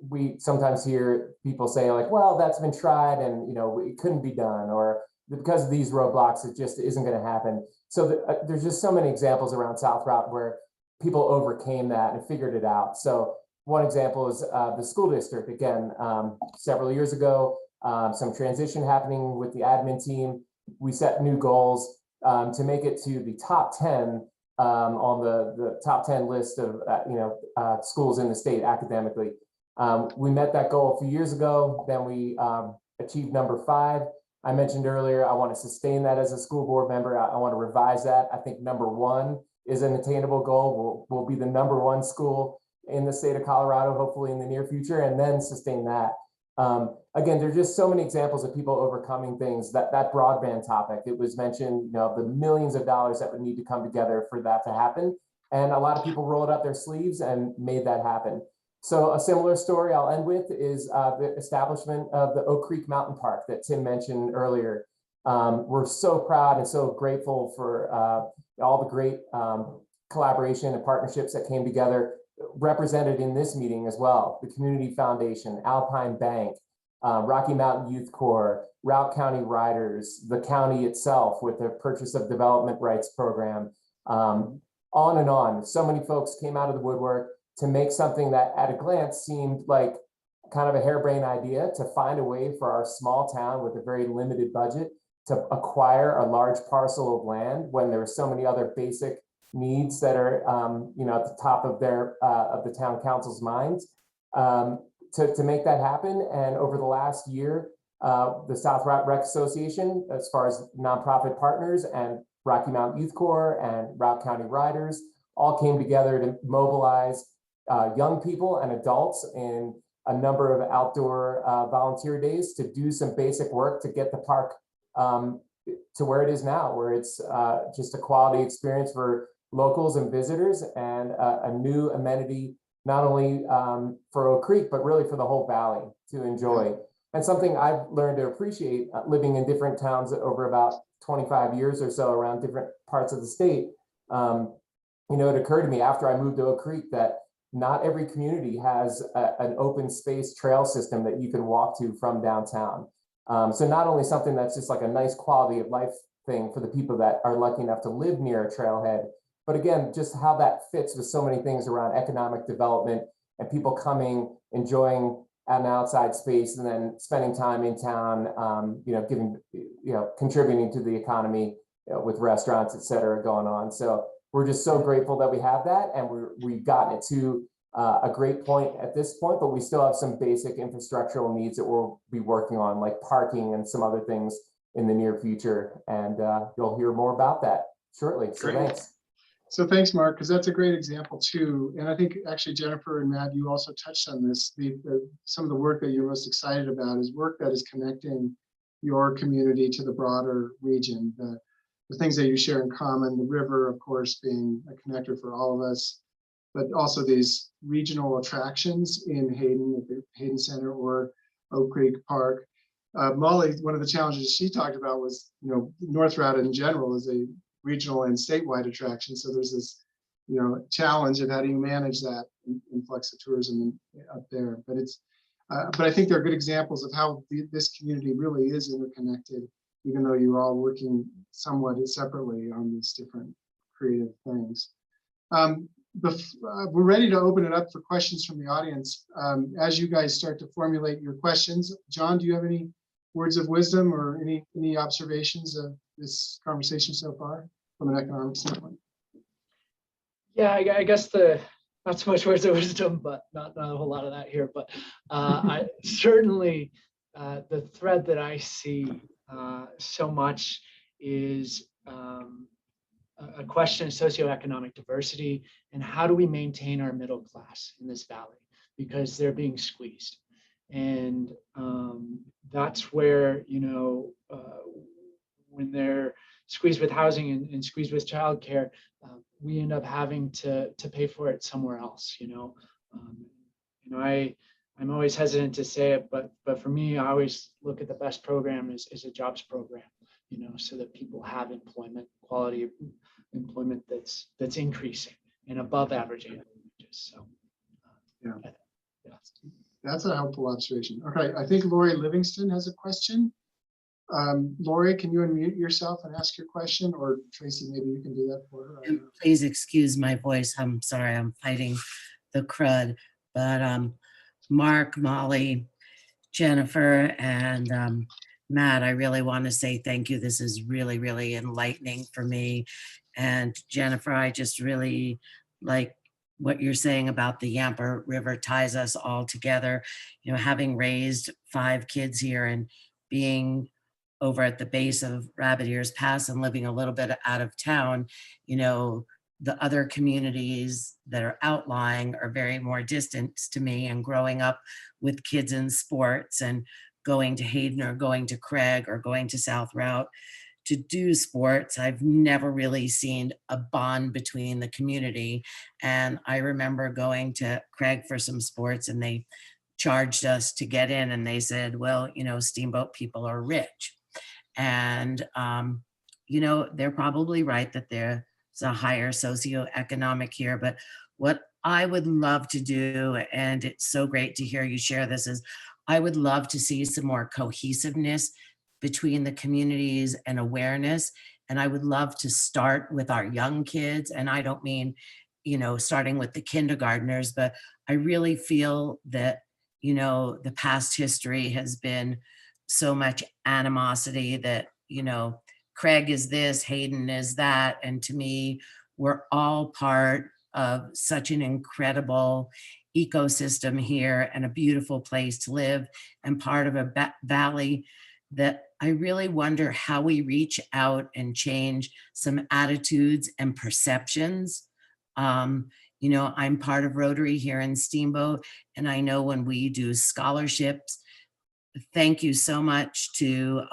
we sometimes hear people say like, well, that's been tried and it couldn't be done, or because of these roadblocks, it just isn't going to happen. So there's just so many examples around South Routt where people overcame that and figured it out. So one example is the school district. Again, several years ago, some transition happening with the admin team. We set new goals to make it to the top 10 on the top 10 list of schools in the state academically. We met that goal a few years ago. Then we achieved number 5. I mentioned earlier, I want to sustain that as a school board member. I want to revise that. I think number 1 is an attainable goal. We'll be the number 1 school in the state of Colorado, hopefully in the near future, and then sustain that. Again, there's just so many examples of people overcoming things. That broadband topic, it was mentioned, the millions of dollars that would need to come together for that to happen. And a lot of people rolled up their sleeves and made that happen. So a similar story I'll end with is the establishment of the Oak Creek Mountain Park that Tim mentioned earlier. We're so proud and so grateful for all the great collaboration and partnerships that came together, represented in this meeting as well. The Community Foundation, Alpine Bank, Rocky Mountain Youth Corps, Routt County Riders, the county itself with the Purchase of Development Rights Program, on and on. So many folks came out of the woodwork to make something that at a glance seemed like kind of a harebrained idea, to find a way for our small town with a very limited budget to acquire a large parcel of land when there are so many other basic needs that are at the top of the town council's minds, to make that happen. And over the last year, the South Routt Rec Association, as far as nonprofit partners, and Rocky Mountain Youth Corps and Routt County Riders all came together to mobilize young people and adults in a number of outdoor volunteer days to do some basic work to get the park to where it is now, where it's just a quality experience for locals and visitors, and a new amenity, not only for Oak Creek, but really for the whole valley to enjoy. And something I've learned to appreciate living in different towns over about 25 years or so around different parts of the state. It occurred to me after I moved to Oak Creek that not every community has an open space trail system that you can walk to from downtown. So not only something that's just like a nice quality of life thing for the people that are lucky enough to live near a trailhead, but again, just how that fits with so many things around economic development and people coming, enjoying an outside space, and then spending time in town, contributing to the economy with restaurants, et cetera, going on. So we're just so grateful that we have that, and we've gotten it to a great point at this point, but we still have some basic infrastructural needs that we'll be working on, like parking and some other things in the near future. And you'll hear more about that shortly. So thanks. So thanks, Mark, because that's a great example too. And I think actually Jennifer and Matt, you also touched on this. Some of the work that you're most excited about is work that is connecting your community to the broader region. The things that you share in common, the river, of course, being a connector for all of us, but also these regional attractions in Hayden, at the Hayden Center or Oak Creek Park. Molly, one of the challenges she talked about was, North Routt in general is a regional and statewide attraction. So there's this, challenge of how do you manage that influx of tourism up there. But I think there are good examples of how this community really is interconnected, even though you're all working somewhat separately on these different creative things. We're ready to open it up for questions from the audience. As you guys start to formulate your questions, John, do you have any words of wisdom or any observations of this conversation so far from an economic standpoint? Yeah, I guess not so much words of wisdom, but not a whole lot of that here. But I certainly the thread that I see so much is a question of socioeconomic diversity and how do we maintain our middle class in this valley, because they're being squeezed. And that's where, when they're squeezed with housing and squeezed with childcare, we end up having to pay for it somewhere else. I'm always hesitant to say it, but for me, I always look at the best program as a jobs program, so that people have employment, quality of employment that's increasing and above average annual wages. So yeah. That's a helpful observation. Okay, I think Lori Livingston has a question. Lori, can you unmute yourself and ask your question, or Tracy, maybe you can do that for her. And please excuse my voice. I'm sorry, I'm fighting the crud. But Mark, Molly, Jennifer, and Matt, I really want to say thank you. This is really, really enlightening for me. And Jennifer, I just really like what you're saying about the Yampa River ties us all together. Having raised 5 kids here and being over at the base of Rabbit Ears Pass and living a little bit out of town, the other communities that are outlying are very more distant to me. And growing up with kids in sports and going to Hayden or going to Craig or going to South Routt to do sports, I've never really seen a bond between the community. And I remember going to Craig for some sports and they charged us to get in and they said, well, Steamboat people are rich. And, they're probably right that there's a higher socioeconomic here, but what I would love to do, and it's so great to hear you share this, is I would love to see some more cohesiveness between the communities and awareness. And I would love to start with our young kids. And I don't mean, starting with the kindergartners, but I really feel that, the past history has been so much animosity that, Craig is this, Hayden is that. And to me, we're all part of such an incredible ecosystem here and a beautiful place to live and part of a valley that I really wonder how we reach out and change some attitudes and perceptions. I'm part of Rotary here in Steamboat, and I know when we do scholarships, thank you so much to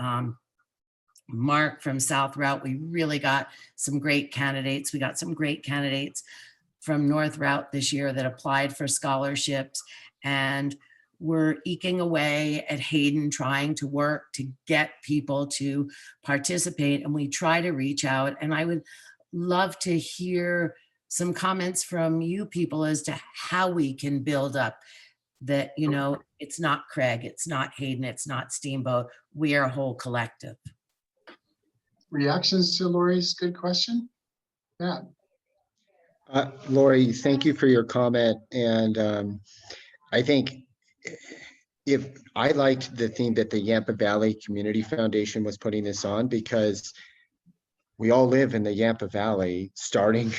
Mark from South Routt. We really got some great candidates. We got some great candidates from North Routt this year that applied for scholarships. And we're eking away at Hayden, trying to work to get people to participate, and we try to reach out. And I would love to hear some comments from you people as to how we can build up that, you know, it's not Craig, it's not Hayden, it's not Steamboat. We are a whole collective. Reactions to Lori's good question? Yeah. Lori, thank you for your comment. And I think if I liked the theme that the Yampa Valley Community Foundation was putting this on, because we all live in the Yampa Valley, starting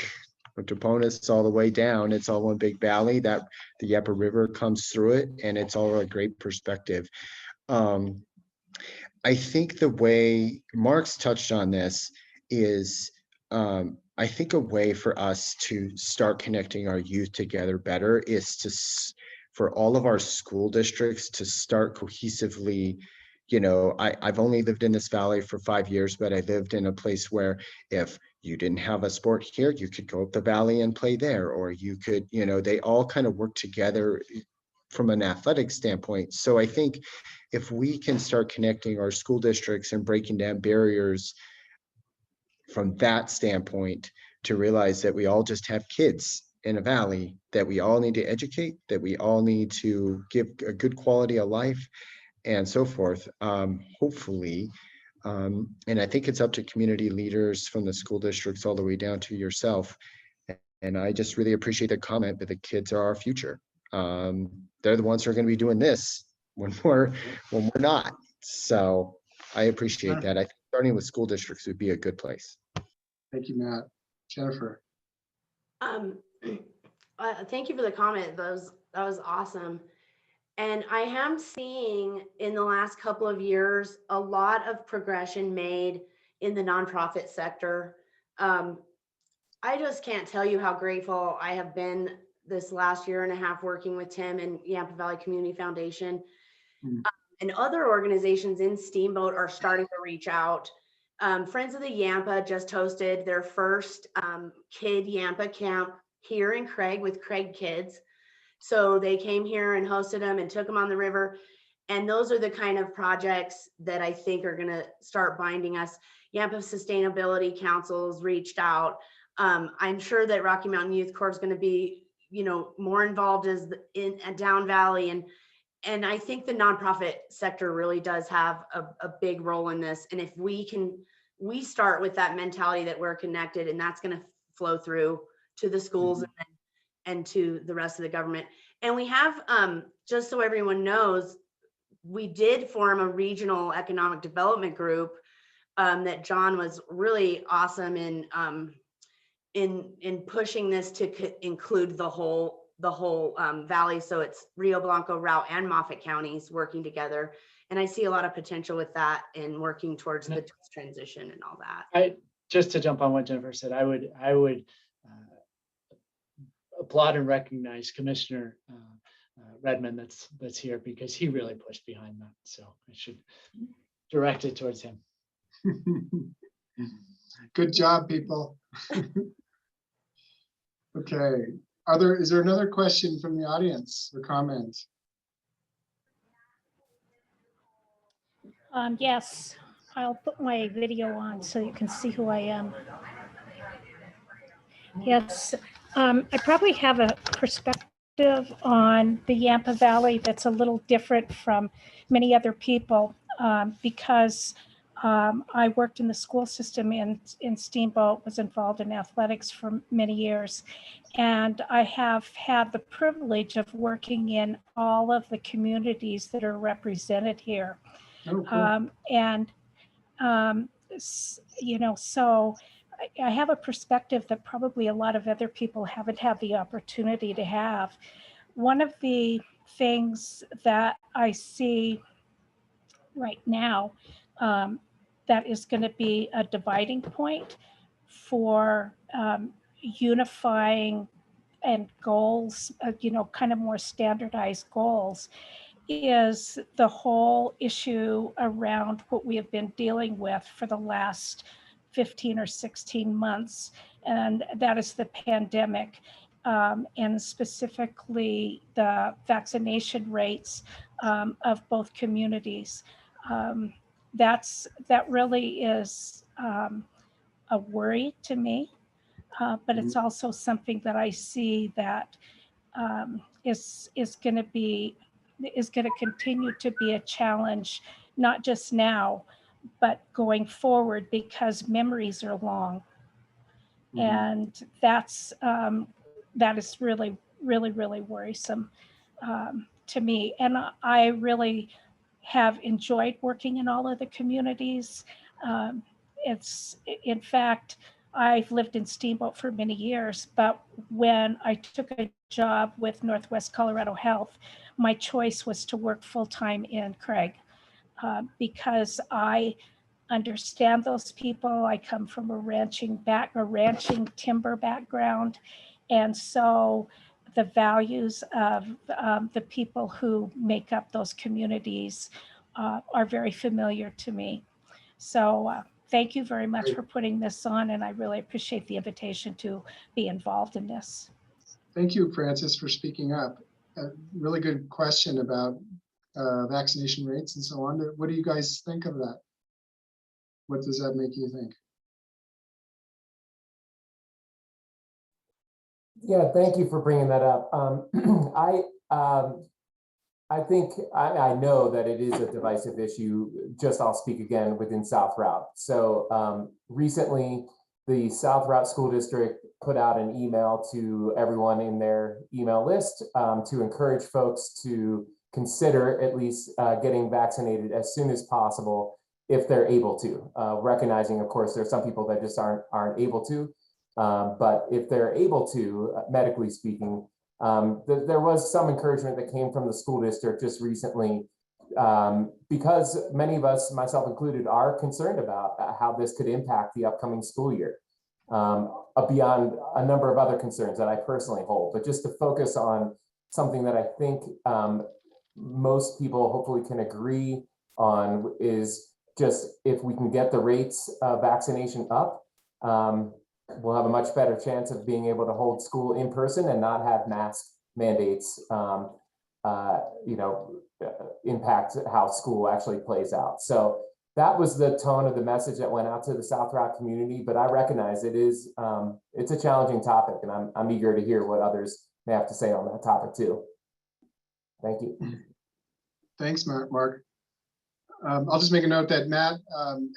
from Toponis all the way down. It's all one big valley that the Yampa River comes through it, and it's all a great perspective. I think the way Mark's touched on this is, I think a way for us to start connecting our youth together better is for all of our school districts to start cohesively. You know, I've only lived in this valley for 5 years, but I lived in a place where if you didn't have a sport here, you could go up the valley and play there, or you could, you know, they all kind of work together from an athletic standpoint. So I think if we can start connecting our school districts and breaking down barriers from that standpoint, to realize that we all just have kids in a valley that we all need to educate, that we all need to give a good quality of life, and so forth, hopefully. And I think it's up to community leaders from the school districts all the way down to yourself. And I just really appreciate the comment that the kids are our future. They're the ones who are going to be doing this when we're not. So I appreciate that. I think starting with school districts would be a good place. Thank you, Matt. Jennifer. Thank you for the comment. That was awesome. And I am seeing in the last couple of years a lot of progression made in the nonprofit sector. I just can't tell you how grateful I have been this last year and a half working with Tim and Yampa Valley Community Foundation. And other organizations in Steamboat are starting to reach out. Friends of the Yampa just hosted their first kid Yampa camp here in Craig with Craig Kids. So they came here and hosted them and took them on the river. And those are the kind of projects that I think are going to start binding us. Yampa Sustainability Council's reached out. I'm sure that Rocky Mountain Youth Corps is going to be, you know, more involved as in Down Valley. And I think the nonprofit sector really does have a big role in this. And if we start with that mentality that we're connected, and that's going to flow through to the schools and to the rest of the government. And we have, just so everyone knows, we did form a regional economic development group that John was really awesome in pushing this to include the whole valley. So it's Rio Blanco, Routt, and Moffat counties working together. And I see a lot of potential with that and working towards the transition and all that. Just to jump on what Jennifer said, I would applaud and recognize Commissioner Redmond that's here, because he really pushed behind that. So I should direct it towards him. Good job, people. Okay. Is there another question from the audience or comment? Yes, I'll put my video on so you can see who I am. Yes, I probably have a perspective on the Yampa Valley that's a little different from many other people because I worked in the school system in Steamboat, was involved in athletics for many years. And I have had the privilege of working in all of the communities that are represented here. Oh, cool. You know, so I have a perspective that probably a lot of other people haven't had the opportunity to have. One of the things that I see right now that is going to be a dividing point for unifying and goals, you know, kind of more standardized goals, is the whole issue around what we have been dealing with for the last 15 or 16 months, and that is the pandemic. and specifically the vaccination rates of both communities. That really is a worry to me, but it's also something that I see that is going to continue to be a challenge, not just now, but going forward, because memories are long. And that is really, really, really worrisome to me. And I really have enjoyed working in all of the communities. In fact, I've lived in Steamboat for many years, but when I took a job with Northwest Colorado Health, my choice was to work full-time in Craig because I understand those people. I come from a ranching timber background. And so the values of the people who make up those communities are very familiar to me. So thank you very much for putting this on, and I really appreciate the invitation to be involved in this. Thank you, Francis, for speaking up. A really good question about vaccination rates and so on. What do you guys think of that? What does that make you think? Yeah, thank you for bringing that up. I think I know that it is a divisive issue. Just I'll speak again within South Routt. So recently, the South Routt School District put out an email to everyone in their email list to encourage folks to consider at least getting vaccinated as soon as possible if they're able to. Recognizing, of course, there's some people that just aren't able to. But if they're able to, medically speaking, there was some encouragement that came from the school district just recently because many of us, myself included, are concerned about how this could impact the upcoming school year, beyond a number of other concerns that I personally hold. But just to focus on something that I think most people hopefully can agree on is just if we can get the rates of vaccination up, we'll have a much better chance of being able to hold school in person and not have mask mandates, impact how school actually plays out. So that was the tone of the message that went out to the South Routt community. But I recognize it's a challenging topic, and I'm eager to hear what others may have to say on that topic too. Thank you. Thanks, Mark. I'll just make a note that Matt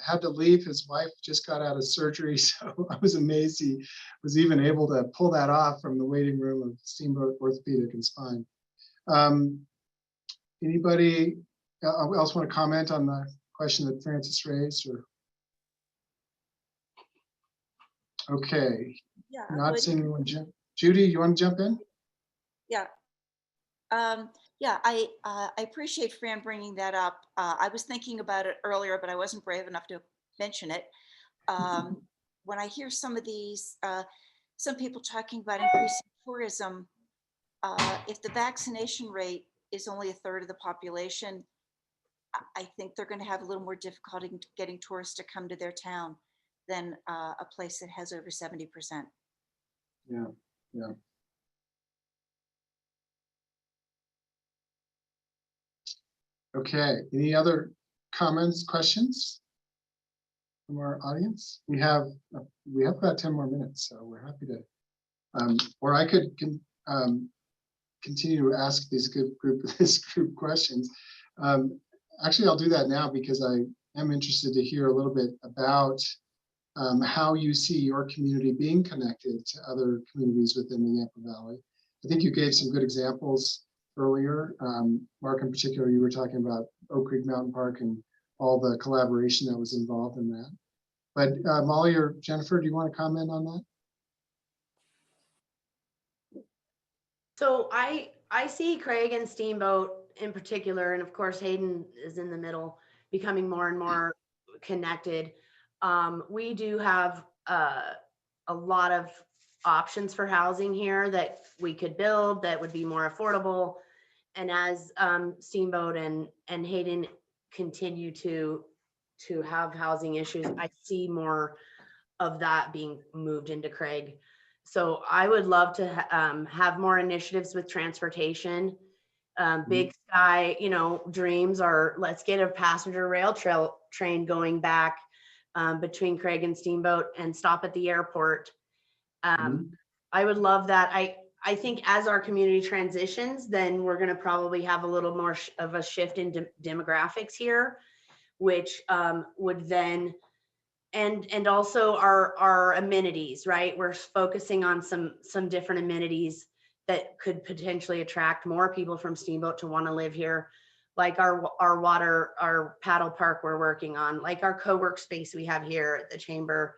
had to leave. His wife just got out of surgery, so I was amazed he was even able to pull that off from the waiting room of Steamboat Orthopedic and Spine. Anybody else want to comment on the question that Francis raised? Or okay, yeah, not seeing anyone. Judy, you want to jump in? Yeah. Yeah, I appreciate Fran bringing that up. I was thinking about it earlier, but I wasn't brave enough to mention it. When I hear some of these, some people talking about increasing tourism, if the vaccination rate is only 1/3 of the population, I think they're going to have a little more difficulty getting tourists to come to their town than a place that has over 70%. Yeah, yeah. Okay, any other comments, questions from our audience? We have about 10 more minutes, so we're happy to, or I could continue to ask these group questions. Actually, I'll do that now because I am interested to hear a little bit about how you see your community being connected to other communities within the Yampa Valley. I think you gave some good examples earlier. Mark, in particular, you were talking about Oak Creek Mountain Park and all the collaboration that was involved in that. But Molly or Jennifer, do you want to comment on that? So I see Craig and Steamboat in particular, and of course Hayden is in the middle, becoming more and more connected. We do have a lot of options for housing here that we could build that would be more affordable. And as Steamboat and Hayden continue to have housing issues, I see more of that being moved into Craig. So I would love to have more initiatives with transportation. Big sky, dreams are, let's get a passenger rail train going back between Craig and Steamboat and stop at the airport. I would love that. I think as our community transitions, then we're going to probably have a little more of a shift in demographics here, which would then, and also our amenities, right? We're focusing on some different amenities that could potentially attract more people from Steamboat to want to live here, like our paddle park we're working on, like our co-work space we have here at the chamber.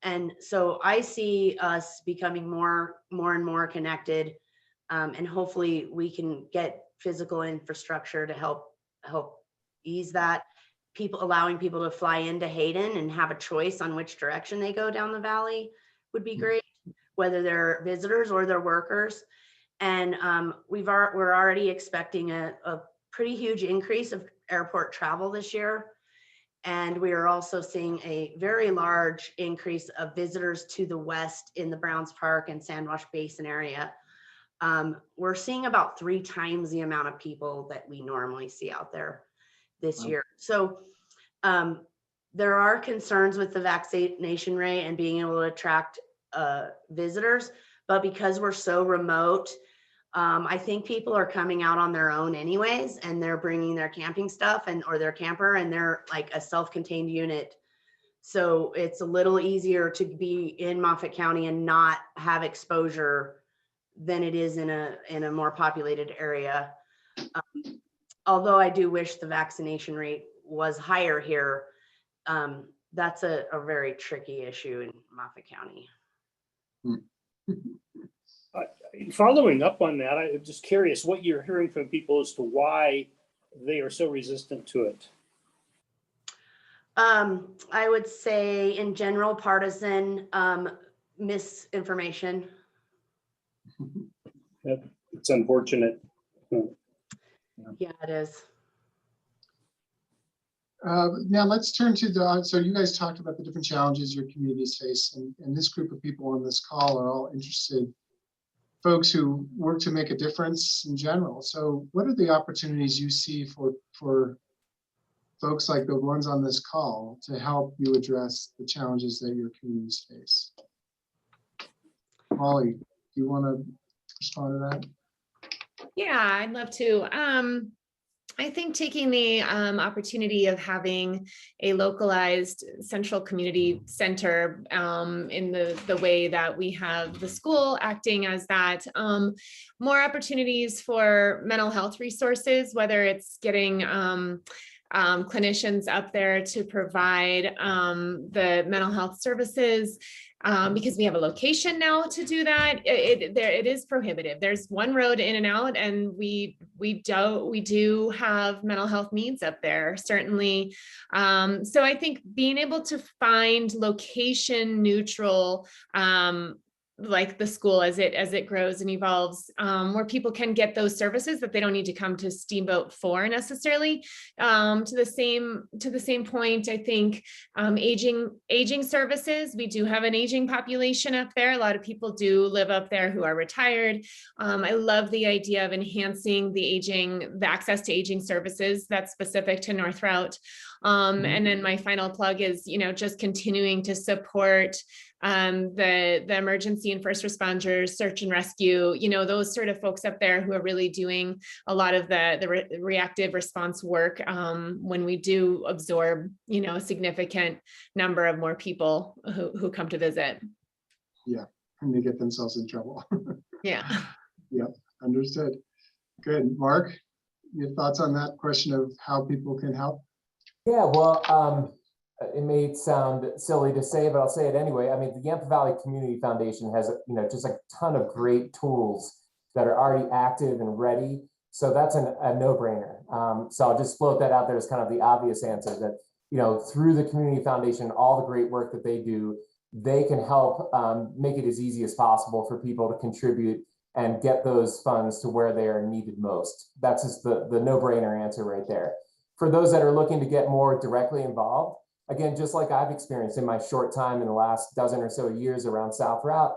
And so I see us becoming more and more connected, and hopefully we can get physical infrastructure to help ease that. Allowing people to fly into Hayden and have a choice on which direction they go down the valley would be great, whether they're visitors or they're workers. And we're already expecting a pretty huge increase of airport travel this year. And we are also seeing a very large increase of visitors to the west in the Browns Park and Sandwash Basin area. We're seeing about 3 times the amount of people that we normally see out there this year. So there are concerns with the vaccination rate and being able to attract visitors, but because we're so remote, I think people are coming out on their own anyways, and they're bringing their camping stuff or their camper, and they're like a self-contained unit. So it's a little easier to be in Moffat County and not have exposure than it is in a more populated area. Although I do wish the vaccination rate was higher here. That's a very tricky issue in Moffat County. Following up on that, I'm just curious what you're hearing from people as to why they are so resistant to it. I would say in general, partisan misinformation. It's unfortunate. Yeah, it is. Now let's turn to so you guys talked about the different challenges your communities face, and this group of people on this call are all interested folks who work to make a difference in general. So what are the opportunities you see for folks like the ones on this call to help you address the challenges that your communities face? Molly, do you want to respond to that? Yeah, I'd love to. I think taking the opportunity of having a localized central community center in the way that we have the school acting as that, more opportunities for mental health resources, whether it's getting clinicians up there to provide the mental health services, because we have a location now to do that. It is prohibitive. There's one road in and out, and we do have mental health needs up there, certainly. So I think being able to find location neutral, like the school as it grows and evolves, where people can get those services that they don't need to come to Steamboat for necessarily. To the same point, I think aging services. We do have an aging population up there. A lot of people do live up there who are retired. I love the idea of enhancing the access to aging services that's specific to North Routt. And then my final plug is, just continuing to support the emergency and first responders, search and rescue, those sort of folks up there who are really doing a lot of the reactive response work when we do absorb, a significant number of more people who come to visit. Yeah, and they get themselves in trouble. Yeah. Yep, understood. Good. Mark, your thoughts on that question of how people can help? Yeah, well, it may sound silly to say, but I'll say it anyway. I mean, the Yampa Valley Community Foundation has, just a ton of great tools that are already active and ready. So that's a no-brainer. So I'll just float that out there as kind of the obvious answer that, through the Community Foundation, all the great work that they do, they can help make it as easy as possible for people to contribute and get those funds to where they are needed most. That's just the no-brainer answer right there. For those that are looking to get more directly involved, again, just like I've experienced in my short time in the last dozen or so years around South Routt,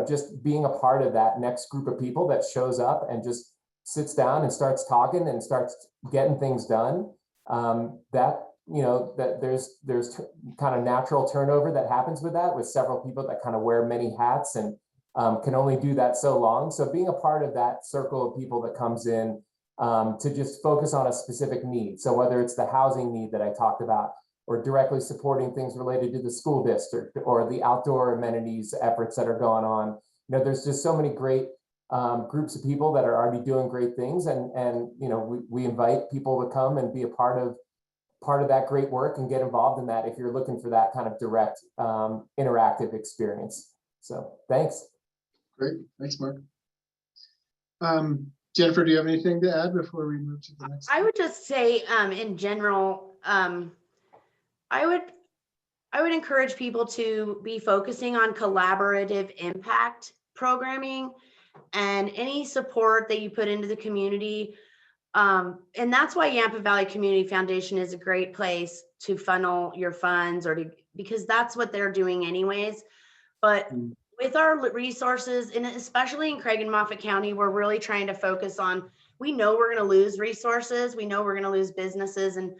just being a part of that next group of people that shows up and just sits down and starts talking and starts getting things done, that there's kind of natural turnover that happens with that, with several people that kind of wear many hats and can only do that so long. So being a part of that circle of people that comes in to just focus on a specific need. So whether it's the housing need that I talked about, or directly supporting things related to the school district or the outdoor amenities efforts that are going on, there's just so many great groups of people that are already doing great things, and we invite people to come and be a part of that great work and get involved in that if you're looking for that kind of direct interactive experience. So thanks. Great, thanks, Mark. Jennifer, do you have anything to add before we move to the next? I would just say, in general, I would encourage people to be focusing on collaborative impact programming and any support that you put into the community. And that's why Yampa Valley Community Foundation is a great place to funnel your funds, because that's what they're doing anyways. But with our resources, and especially in Craig and Moffat County, we're really trying to focus on, we know we're going to lose resources. We know we're going to lose businesses, and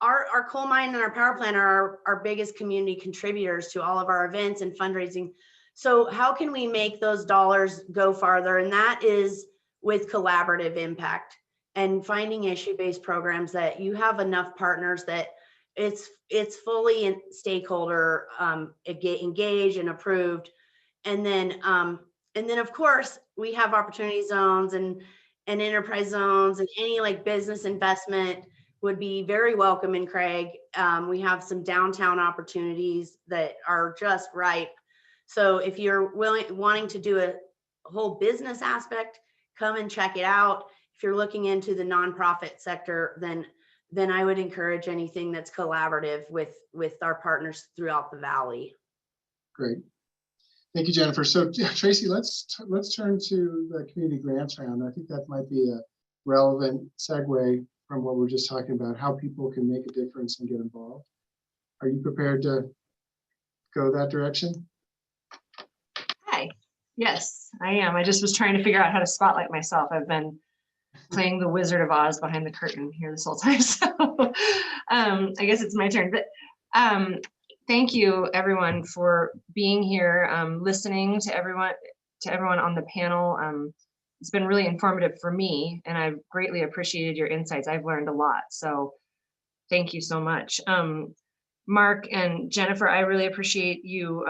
our coal mine and our power plant are our biggest community contributors to all of our events and fundraising. So how can we make those dollars go farther? And that is with collaborative impact and finding issue-based programs that you have enough partners that it's fully stakeholder engaged and approved. And then of course we have opportunity zones and enterprise zones, and any like business investment would be very welcome in Craig. We have some downtown opportunities that are just ripe. So if you're wanting to do a whole business aspect, come and check it out. If you're looking into the nonprofit sector, then I would encourage anything that's collaborative with our partners throughout the valley. Great. Thank you, Jennifer. So Tracy, let's turn to the community grants round. I think that might be a relevant segue from what we're just talking about, how people can make a difference and get involved. Are you prepared to go that direction? Hi, yes, I am. I just was trying to figure out how to spotlight myself. I've been playing the Wizard of Oz behind the curtain here this whole time. So I guess it's my turn. But thank you everyone for being here, listening to everyone on the panel. It's been really informative for me, and I've greatly appreciated your insights. I've learned a lot, so thank you so much. Mark and Jennifer, I really appreciate you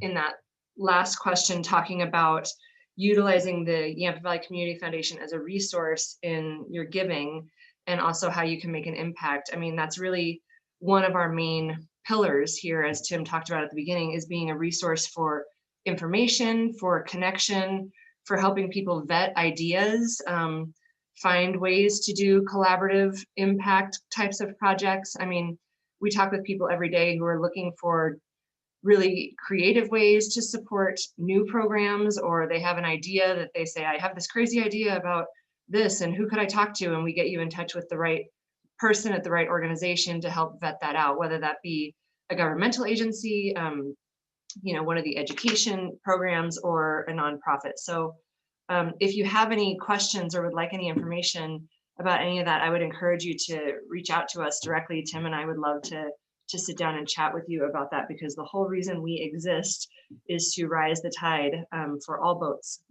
in that last question talking about utilizing the Yampa Valley Community Foundation as a resource in your giving, and also how you can make an impact. I mean, that's really one of our main pillars here, as Tim talked about at the beginning, is being a resource for information, for connection, for helping people vet ideas, find ways to do collaborative impact types of projects. I mean, we talk with people every day who are looking for really creative ways to support new programs, or they have an idea that they say, I have this crazy idea about this, and who could I talk to? And we get you in touch with the right person at the right organization to help vet that out, whether that be a governmental agency, one of the education programs, or a nonprofit. So if you have any questions or would like any information about any of that, I would encourage you to reach out to us directly. Tim and I would love to sit down and chat with you about that, because the whole reason we exist is to rise the tide for all boats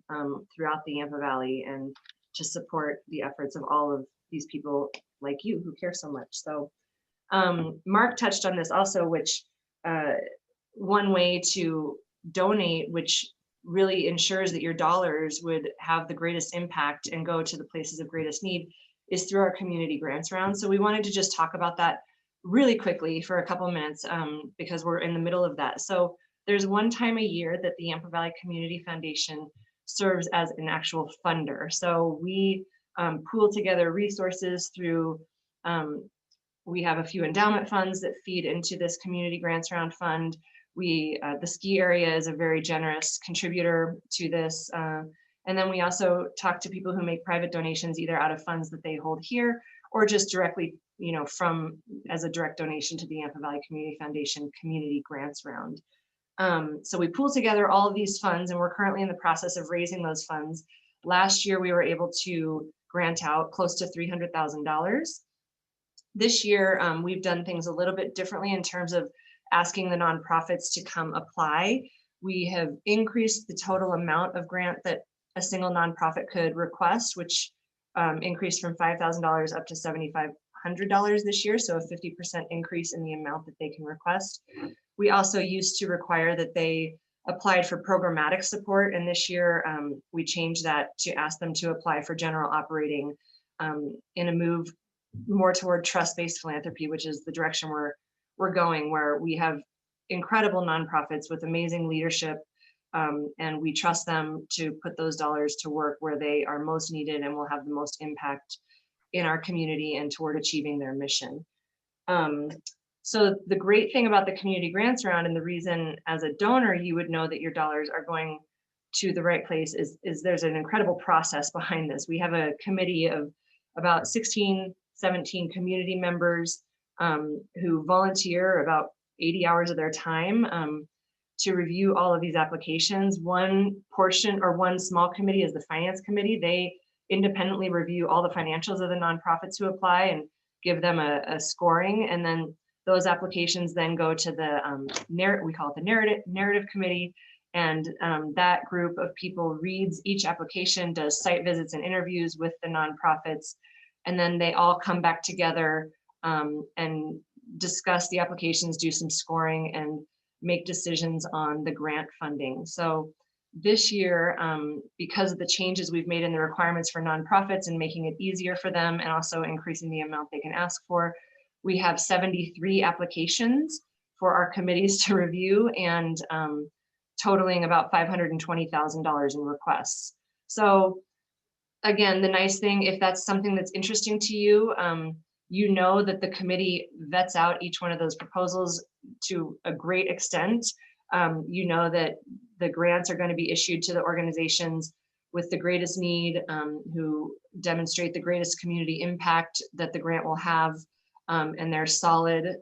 throughout the Yampa Valley, and to support the efforts of all of these people like you who care so much. So Mark touched on this also, which one way to donate, which really ensures that your dollars would have the greatest impact and go to the places of greatest need, is through our community grants round. So we wanted to just talk about that really quickly for a couple of minutes, because we're in the middle of that. So there's one time a year that the Yampa Valley Community Foundation serves as an actual funder. So we pool together resources through, we have a few endowment funds that feed into this community grants round fund. The ski area is a very generous contributor to this. And then we also talk to people who make private donations, either out of funds that they hold here, or just directly, as a direct donation to the Yampa Valley Community Foundation Community Grants Round. So we pooled together all of these funds, and we're currently in the process of raising those funds. Last year, we were able to grant out close to $300,000. This year, we've done things a little bit differently in terms of asking the nonprofits to come apply. We have increased the total amount of grant that a single nonprofit could request, which increased from $5,000 up to $7,500 this year, so a 50% increase in the amount that they can request. We also used to require that they applied for programmatic support, and this year we changed that to ask them to apply for general operating in a move more toward trust-based philanthropy, which is the direction we're going, where we have incredible nonprofits with amazing leadership, and we trust them to put those dollars to work where they are most needed and will have the most impact in our community and toward achieving their mission. So the great thing about the community grants round, and the reason as a donor you would know that your dollars are going to the right place, is there's an incredible process behind this. We have a committee of about 16, 17 community members who volunteer about 80 hours of their time to review all of these applications. One portion, or one small committee, is the finance committee. They independently review all the financials of the nonprofits who apply and give them a scoring, and then those applications then go to the we call it the narrative committee, and that group of people reads each application, does site visits and interviews with the nonprofits, and then they all come back together and discuss the applications, do some scoring, and make decisions on the grant funding. So this year, because of the changes we've made in the requirements for nonprofits and making it easier for them and also increasing the amount they can ask for, we have 73 applications for our committees to review, and totaling about $520,000 in requests. So again, the nice thing, if that's something that's interesting to you, you know that the committee vets out each one of those proposals to a great extent. You know that the grants are going to be issued to the organizations with the greatest need, who demonstrate the greatest community impact that the grant will have, and they're solid,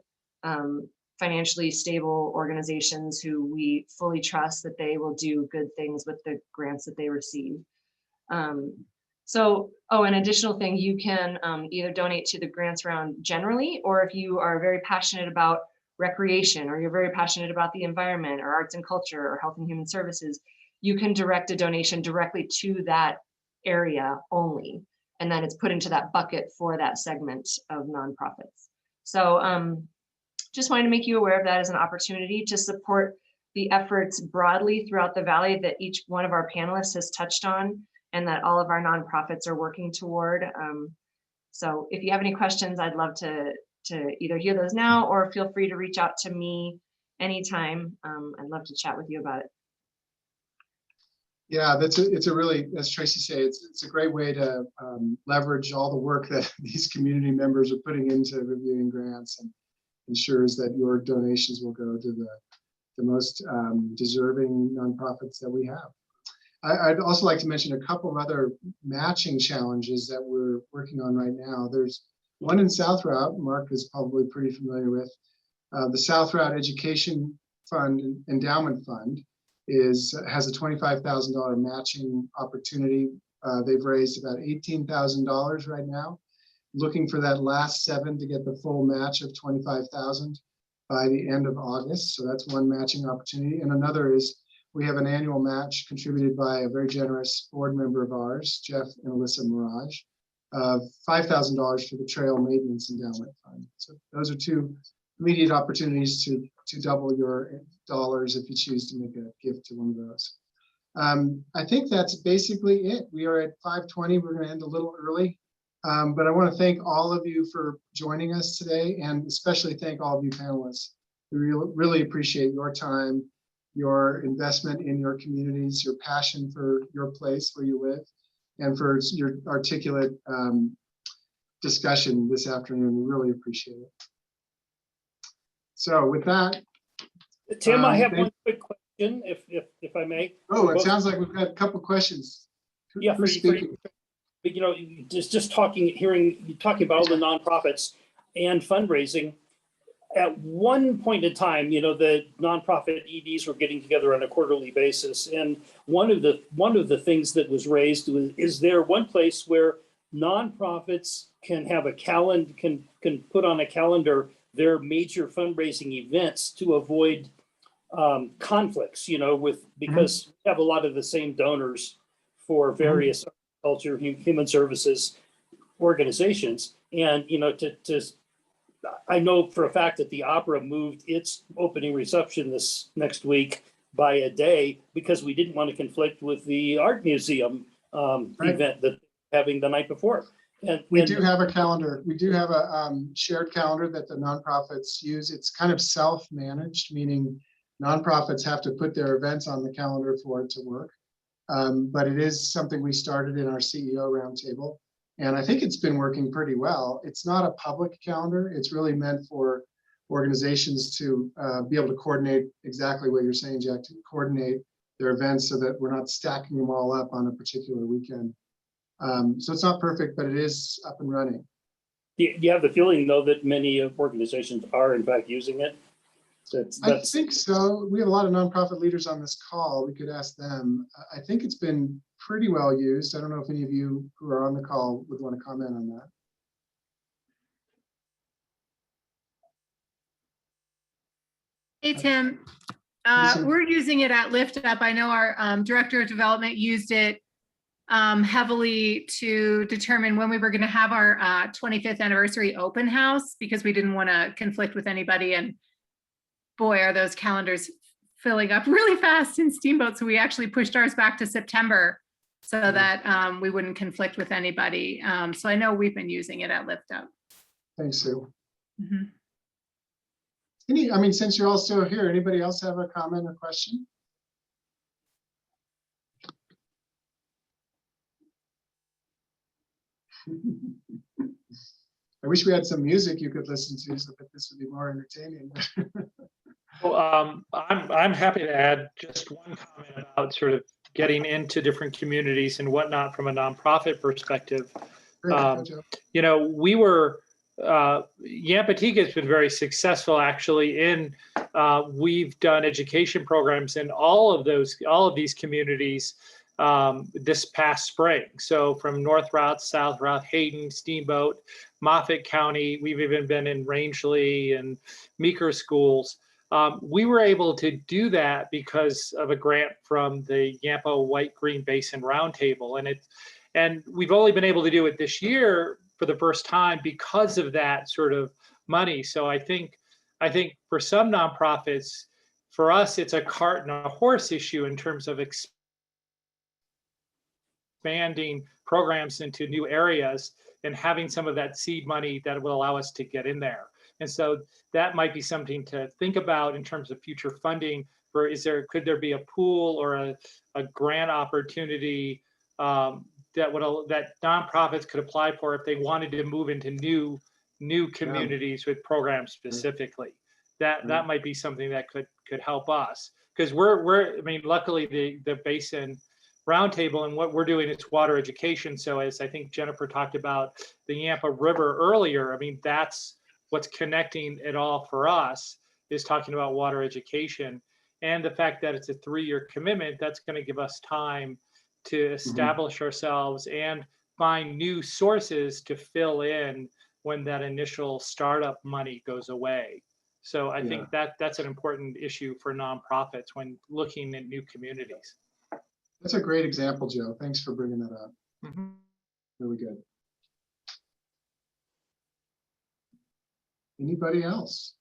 financially stable organizations who we fully trust that they will do good things with the grants that they receive. So, an additional thing, you can either donate to the grants round generally, or if you are very passionate about recreation, or you're very passionate about the environment, or arts and culture, or health and human services, you can direct a donation directly to that area only, and then it's put into that bucket for that segment of nonprofits. So just wanted to make you aware of that as an opportunity to support the efforts broadly throughout the valley that each one of our panelists has touched on, and that all of our nonprofits are working toward. So if you have any questions, I'd love to either hear those now, or feel free to reach out to me anytime. I'd love to chat with you about it. Yeah, it's a really, as Tracy said, it's a great way to leverage all the work that these community members are putting into reviewing grants, and ensures that your donations will go to the most deserving nonprofits that we have. I'd also like to mention a couple of other matching challenges that we're working on right now. There's one in South Routt, Mark is probably pretty familiar with. The South Routt Education Fund, Endowment Fund, has a $25,000 matching opportunity. They've raised about $18,000 right now, looking for that last 7 to get the full match of $25,000 by the end of August. So that's one matching opportunity. And another is we have an annual match contributed by a very generous board member of ours, Jeff and Alyssa Mirage, of $5,000 for the Trail Maintenance Endowment Fund. So those are two immediate opportunities to double your dollars if you choose to make a gift to one of those. I think that's basically it. We are at 5:20. We're going to end a little early, but I want to thank all of you for joining us today, and especially thank all of you panelists. We really appreciate your time, your investment in your communities, your passion for your place where you live, and for your articulate discussion this afternoon. We really appreciate it. So with that, Tim, I have one quick question, if I may. Oh, it sounds like we've got a couple questions. Yeah, for you, you know, hearing you talking about all the nonprofits and fundraising. at one point in time, the nonprofit EDs were getting together on a quarterly basis. And one of the things that was raised was, is there one place where nonprofits can have a calendar, can put on a calendar their major fundraising events to avoid conflicts, because we have a lot of the same donors for various culture, human services organizations. And, I know for a fact that the opera moved its opening reception this next week by a day because we didn't want to conflict with the art museum event that having the night before. And we do have a calendar. We do have a shared calendar that the nonprofits use. It's kind of self-managed, meaning nonprofits have to put their events on the calendar for it to work. But it is something we started in our CEO roundtable. And I think it's been working pretty well. It's not a public calendar. It's really meant for organizations to be able to coordinate exactly what you're saying, Jack, to coordinate their events so that we're not stacking them all up on a particular weekend. So it's not perfect, but it is up and running. Do you have the feeling, though, that many organizations are in fact using it? I think so. We have a lot of nonprofit leaders on this call. We could ask them. I think it's been pretty well used. I don't know if any of you who are on the call would want to comment on that. Hey, Tim. We're using it at Lift Up. I know our Director of Development used it heavily to determine when we were going to have our 25th anniversary open house, because we didn't want to conflict with anybody. And boy, are those calendars filling up really fast in Steamboat. So we actually pushed ours back to September so that we wouldn't conflict with anybody. So I know we've been using it at Lift Up. Thanks, Sue. Since you're all still here, anybody else have a comment or question? I wish we had some music you could listen to so that this would be more entertaining. Well, I'm happy to add just one comment about sort of getting into different communities and whatnot from a nonprofit perspective. We were Yampa has been very successful actually in we've done education programs in all of these communities this past spring. So from North Routt, South Routt, Hayden, Steamboat, Moffat County, we've even been in Rangeley and Meeker schools. We were able to do that because of a grant from the Yampa White Green Basin Roundtable, and we've only been able to do it this year for the first time because of that sort of money. So I think for some nonprofits, for us, it's a cart and a horse issue in terms of expanding programs into new areas and having some of that seed money that will allow us to get in there. And so that might be something to think about in terms of future funding. Could there be a pool or a grant opportunity that nonprofits could apply for if they wanted to move into new communities with programs specifically? That might be something that could help us, because luckily the Basin Roundtable and what we're doing is water education. So as I think Jennifer talked about the Yampa River earlier, that's what's connecting it all for us, is talking about water education, and the fact that it's a 3-year commitment. That's going to give us time to establish ourselves and find new sources to fill in when that initial startup money goes away. So I think that's an important issue for nonprofits when looking at new communities. That's a great example, Joe. Thanks for bringing that up. Really good. Anybody else?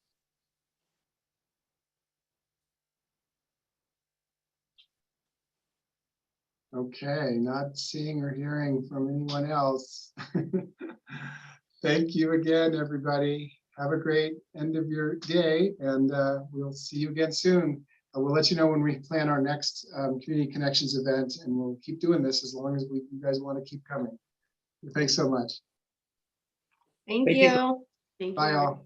Okay, not seeing or hearing from anyone else. Thank you again, everybody. Have a great end of your day, and we'll see you again soon. We'll let you know when we plan our next Community Connections event, and we'll keep doing this as long as you guys want to keep coming. Thanks so much. Thank you. Thank you. Bye, all.